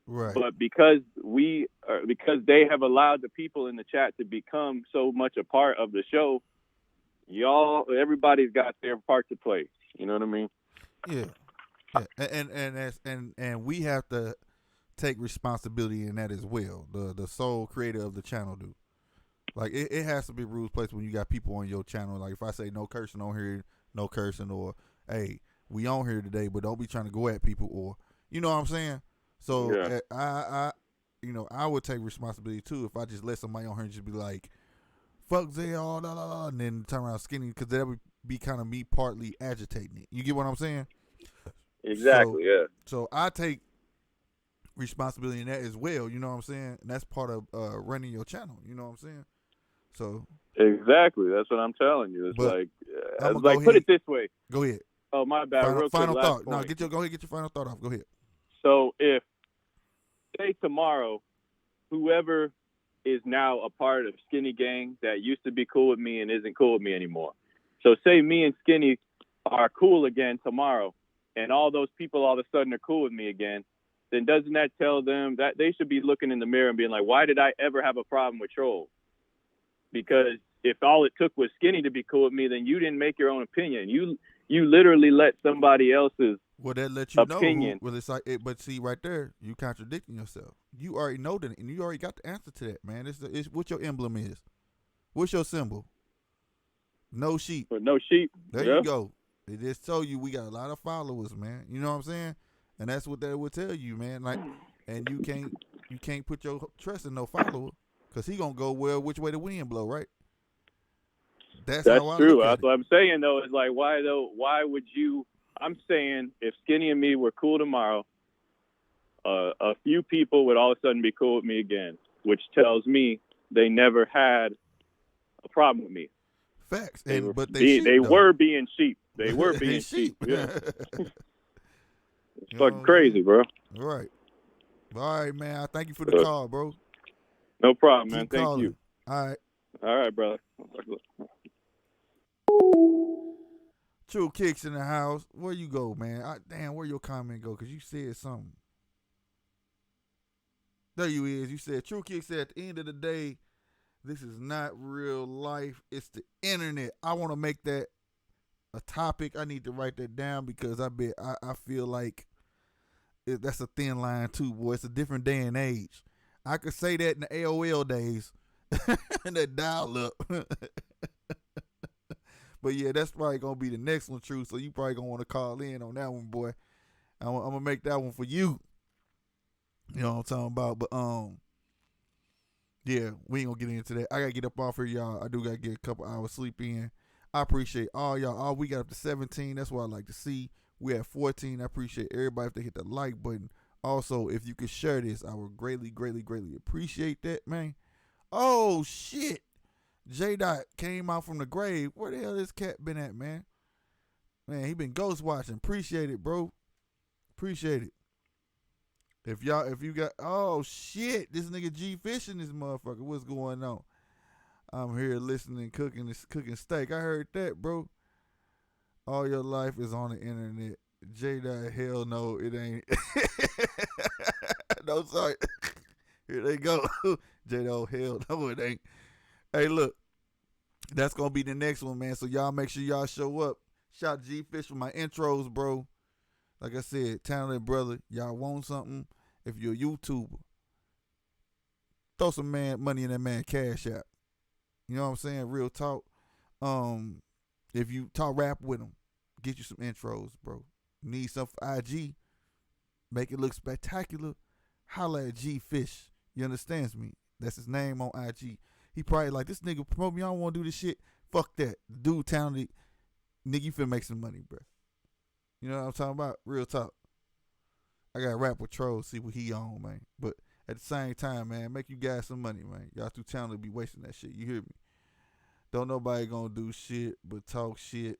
Right. But because they have allowed the people in the chat to become so much a part of the show, everybody's got their part to play. You know what I mean? Yeah. And we have to take responsibility in that as well. The sole creator of the channel do. Like it has to be rules placed when you got people on your channel. Like if I say no cursing on here, no cursing, or hey, we on here today, but don't be trying to go at people, or you know what I'm saying. So Yeah. I would take responsibility too if I just let somebody on here and just be like, fuck Zay, all da da da, and then turn around skinny, because that would be kind of me partly agitating it. You get what I'm saying? Exactly. Yeah. So I take responsibility in that as well. You know what I'm saying? And that's part of running your channel. You know what I'm saying? So Exactly. That's what I'm telling you. It's But like, I'ma it's like go put ahead. it this way. go ahead. Oh, my bad. Real quick, Final last thought. point. No, go ahead, get your final thought off. Go ahead. So if, say tomorrow, whoever is now a part of Skinny Gang that used to be cool with me and isn't cool with me anymore. So say me and Skinny are cool again tomorrow, and all those people all of a sudden are cool with me again, then doesn't that tell them that they should be looking in the mirror and being like, why did I ever have a problem with Troll? Because if all it took was Skinny to be cool with me, then you didn't make your own opinion. You literally let somebody else's Well, that let you opinion. know. Well, it's like, but see, right there, you contradicting yourself. You already know that, and you already got the answer to that, man. It's what your emblem is. What's your symbol? No sheep. But no sheep. There Yeah. you go. It just told you we got a lot of followers, man. You know what I'm saying? And that's what that would tell you, man. Like, and you can't put your trust in no follower, because he gonna go which way the wind blow, right? That's That's how I true. look at That's it. what I'm saying, though, is like, why, though? Why would you? I'm saying if Skinny and me were cool tomorrow, a few people would all of a sudden be cool with me again, which tells me they never had a problem with me. Facts. They And were, but they sheep, though. were being sheep. They were They being sheep. Yeah. It's You know fucking what I'm crazy, saying? bro. All right. All right, man. I thank you for the call, bro. No problem, man. Keep Thank calling. you. All right. All right, brother. True Kicks in the house. Where you go, man? Damn, where your comment go? Because you said something. There you is. You said, True Kicks said, at the end of the day, this is not real life. It's the internet. I want to make that a topic. I need to write that down, because I feel like that's a thin line too, boy. It's a different day and age. I could say that in the AOL days, and that dial up. But yeah, that's probably gonna be the next one, True. So you probably gonna want to call in on that one, boy. I'm gonna make that one for you. You know what I'm talking about? But yeah, we ain't gonna get into that. I gotta get up off here, y'all. I do gotta get a couple hours sleep in. I appreciate all y'all. All we got up to 17. That's what I like to see. We at 14. I appreciate everybody if they hit the like button. Also, if you could share this, I would greatly, greatly, greatly appreciate that, man. Oh shit. J Dot came out from the grave. Where the hell this cat been at, man? Man, he been ghost watching. Appreciate it, bro. Appreciate it. If you got, oh shit, this nigga G fishing this motherfucker. What's going on? I'm here listening, cooking steak. I heard that, bro. All your life is on the internet. J Dot, hell no, it ain't. No, sorry. Here they go. J Dot, hell no, it ain't. Hey, look, that's gonna be the next one, man. So y'all make sure y'all show up. Shout G Fish for my intros, bro. Like I said, talented brother. Y'all want something? If you're a YouTuber, throw some money in that man Cash App. You know what I'm saying? Real talk. If you talk rap with him, get you some intros, bro. Need something for IG, make it look spectacular. Holla at G Fish. You understands me? That's his name on IG. He probably like, this nigga promote me. I don't want to do this shit. Fuck that. Dude talented. Nigga, you finna make some money, bro. You know what I'm talking about? Real talk. I got to rap with Troll, see what he on, man. But at the same time, man, make you guys some money, man. Y'all too talented to be wasting that shit. You hear me? Don't nobody gonna do shit but talk shit.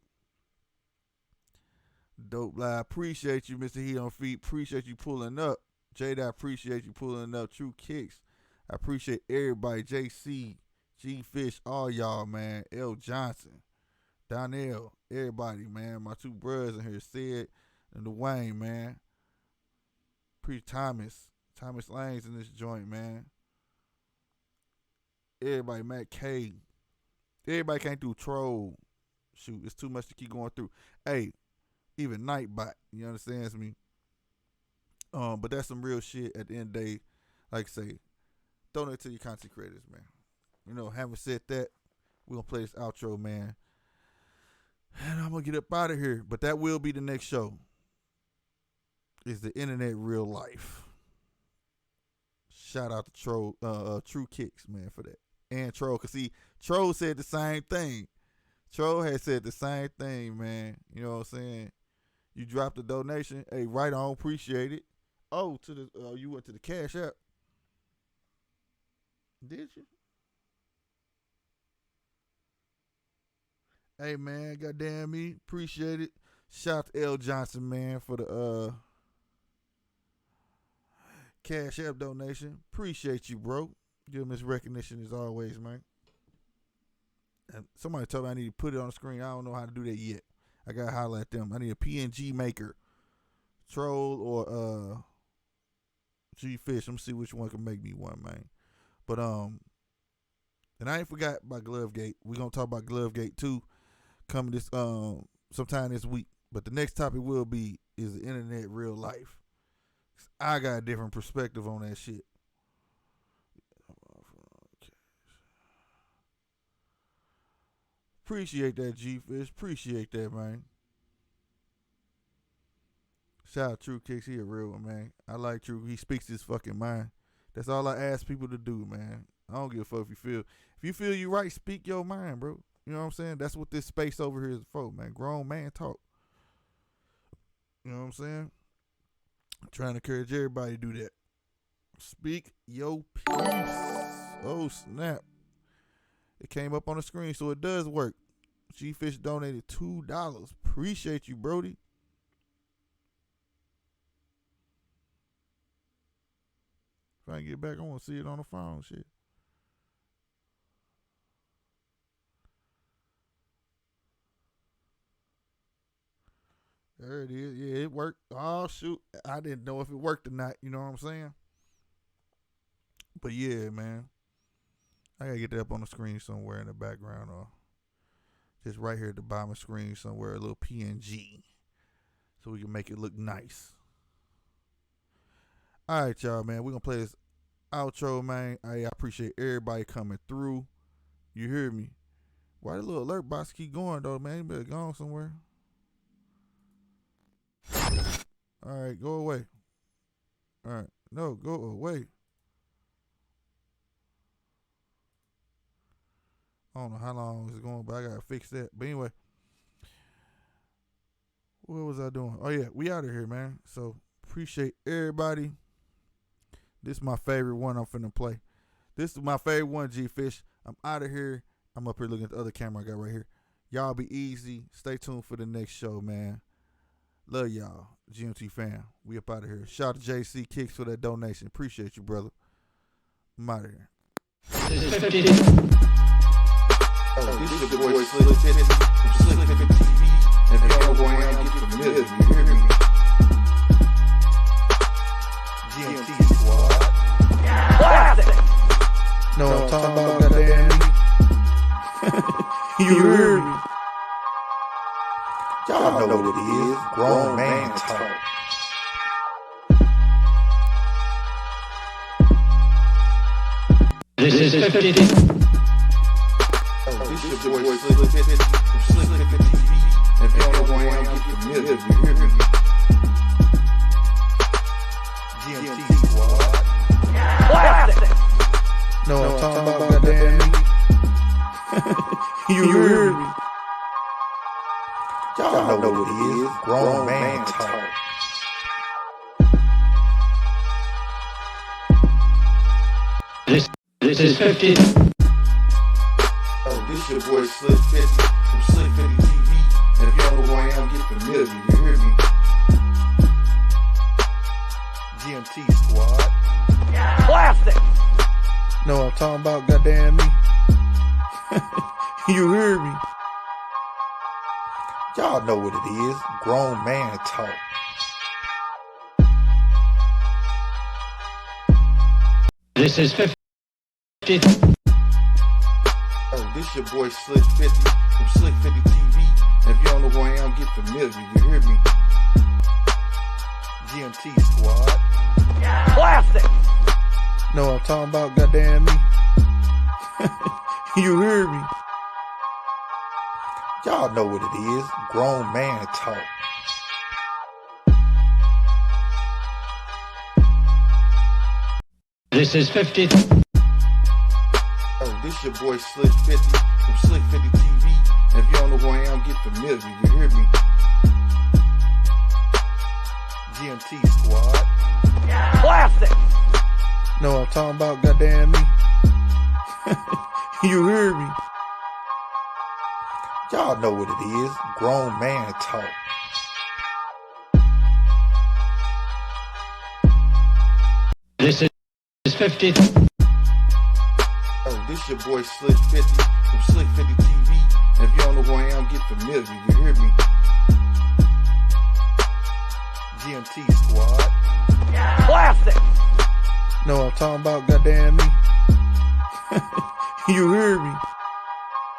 Dope Live. Appreciate you, Mr. Heat on Feet. Appreciate you pulling up. Jada, I appreciate you pulling up. True Kicks. I appreciate everybody. JC, G Fish, all y'all, man. L Johnson, Donnell, everybody, man. My two brothers in here, Sid and Dwayne, man. Thomas Lane's in this joint, man. Everybody, Matt K. Everybody came through Troll. Shoot, it's too much to keep going through. Hey, even Nightbot, you understand me? But that's some real shit at the end of the day. Like I say, donate to your content creators, man. having said that, we're going to play this outro, man. And I'm going to get up out of here. But that will be the next show. Is the internet real life. Shout out to True Kicks, man, for that. And Troll. Because, see, Troll said the same thing. Troll had said the same thing, man. You know what I'm saying? You dropped a donation. Hey, right on. Appreciate it. Oh, you went to the Cash App. Did you? Hey, man, goddamn me. Appreciate it. Shout out to L. Johnson, man, for the Cash App donation. Appreciate you, bro. Give him his recognition as always, man. And somebody told me I need to put it on the screen. I don't know how to do that yet. I got to holler at them. I need a PNG maker. Troll or G-Fish. Let me see which one can make me one, man. But, and I ain't forgot about Glovegate. We're going to talk about Glovegate, too, coming this sometime this week. But the next topic will be, is the internet real life? I got a different perspective on that shit. Appreciate that, G-Fish. Appreciate that, man. Shout out True Kicks. He a real one, man. I like True. He speaks his fucking mind. That's all I ask people to do, man. I don't give a fuck if you feel. If you feel you right, speak your mind, bro. You know what I'm saying? That's what this space over here is for, man. Grown man talk. You know what I'm saying? I'm trying to encourage everybody to do that. Speak your piece. Oh, snap. It came up on the screen, so it does work. G-Fish donated $2. Appreciate you, Brody. If I can get back, I want to see it on the phone. Shit. There it is. Yeah, it worked. Oh, shoot. I didn't know if it worked or not. You know what I'm saying? But yeah, man. I got to get that up on the screen somewhere in the background or just right here at the bottom of the screen somewhere, a little PNG, so we can make it look nice. All right, y'all, man. We're going to play this outro, man. I appreciate everybody coming through. You hear me? Why the little alert box keep going, though, man? You better go on somewhere. All right, go away. All right. No, go away. I don't know how long it's going, but I got to fix that. But anyway, what was I doing? Oh, yeah, we out of here, man. So, appreciate everybody. This is my favorite one I'm finna play. This is my favorite one, G-Fish. I'm out of here. I'm up here looking at the other camera I got right here. Y'all be easy. Stay tuned for the next show, man. Love y'all. GMT fam. We up out of here. Shout out to JC Kicks for that donation. Appreciate you, brother. I'm out of here. This is 50. This is your boy Slick 50 from Slick 50 TV. And if y'all go around and get familiar, you hear me? GMT Squad. Classic. No, I'm talking about goddamn me. You hear me? Y'all know what it is. Grown man talk. This is 50. This is your boy Slick 50 from Slick 50 TV. And if y'all go around and get familiar, you hear me? GMT Squad. Classic. No, I'm talking about goddamn me. You hear me? Y'all know what it is. Grown man talk. This is 50. This your boy Slick 50 from Slick 50 TV. And if y'all know who I am, get familiar, you hear me? GMT Squad. Classic. No, I'm talking about goddamn me. You hear me? Y'all know what it is. Grown man talk. This is 50. This your boy Slick 50 from Slick 50 TV. And if y'all know who I am, get familiar, you hear me? GMT Squad. Classic. No, I'm talking about goddamn me. You hear me? Y'all know what it is. Grown man talk. This is 50. Oh, this your boy Slick 50 from Slick 50 TV. And if you don't know who I am, get familiar. You hear me? GMT squad. Classic. Know what I'm talking about, goddamn me? You hear me? Y'all know what it is. Grown man talk. This is 50. Oh, this your boy Slick 50 from Slick 50 TV. And if you don't know who I am, get familiar. You hear me? GMT squad. Classic. Know what I'm talking about, goddamn me? You hear me?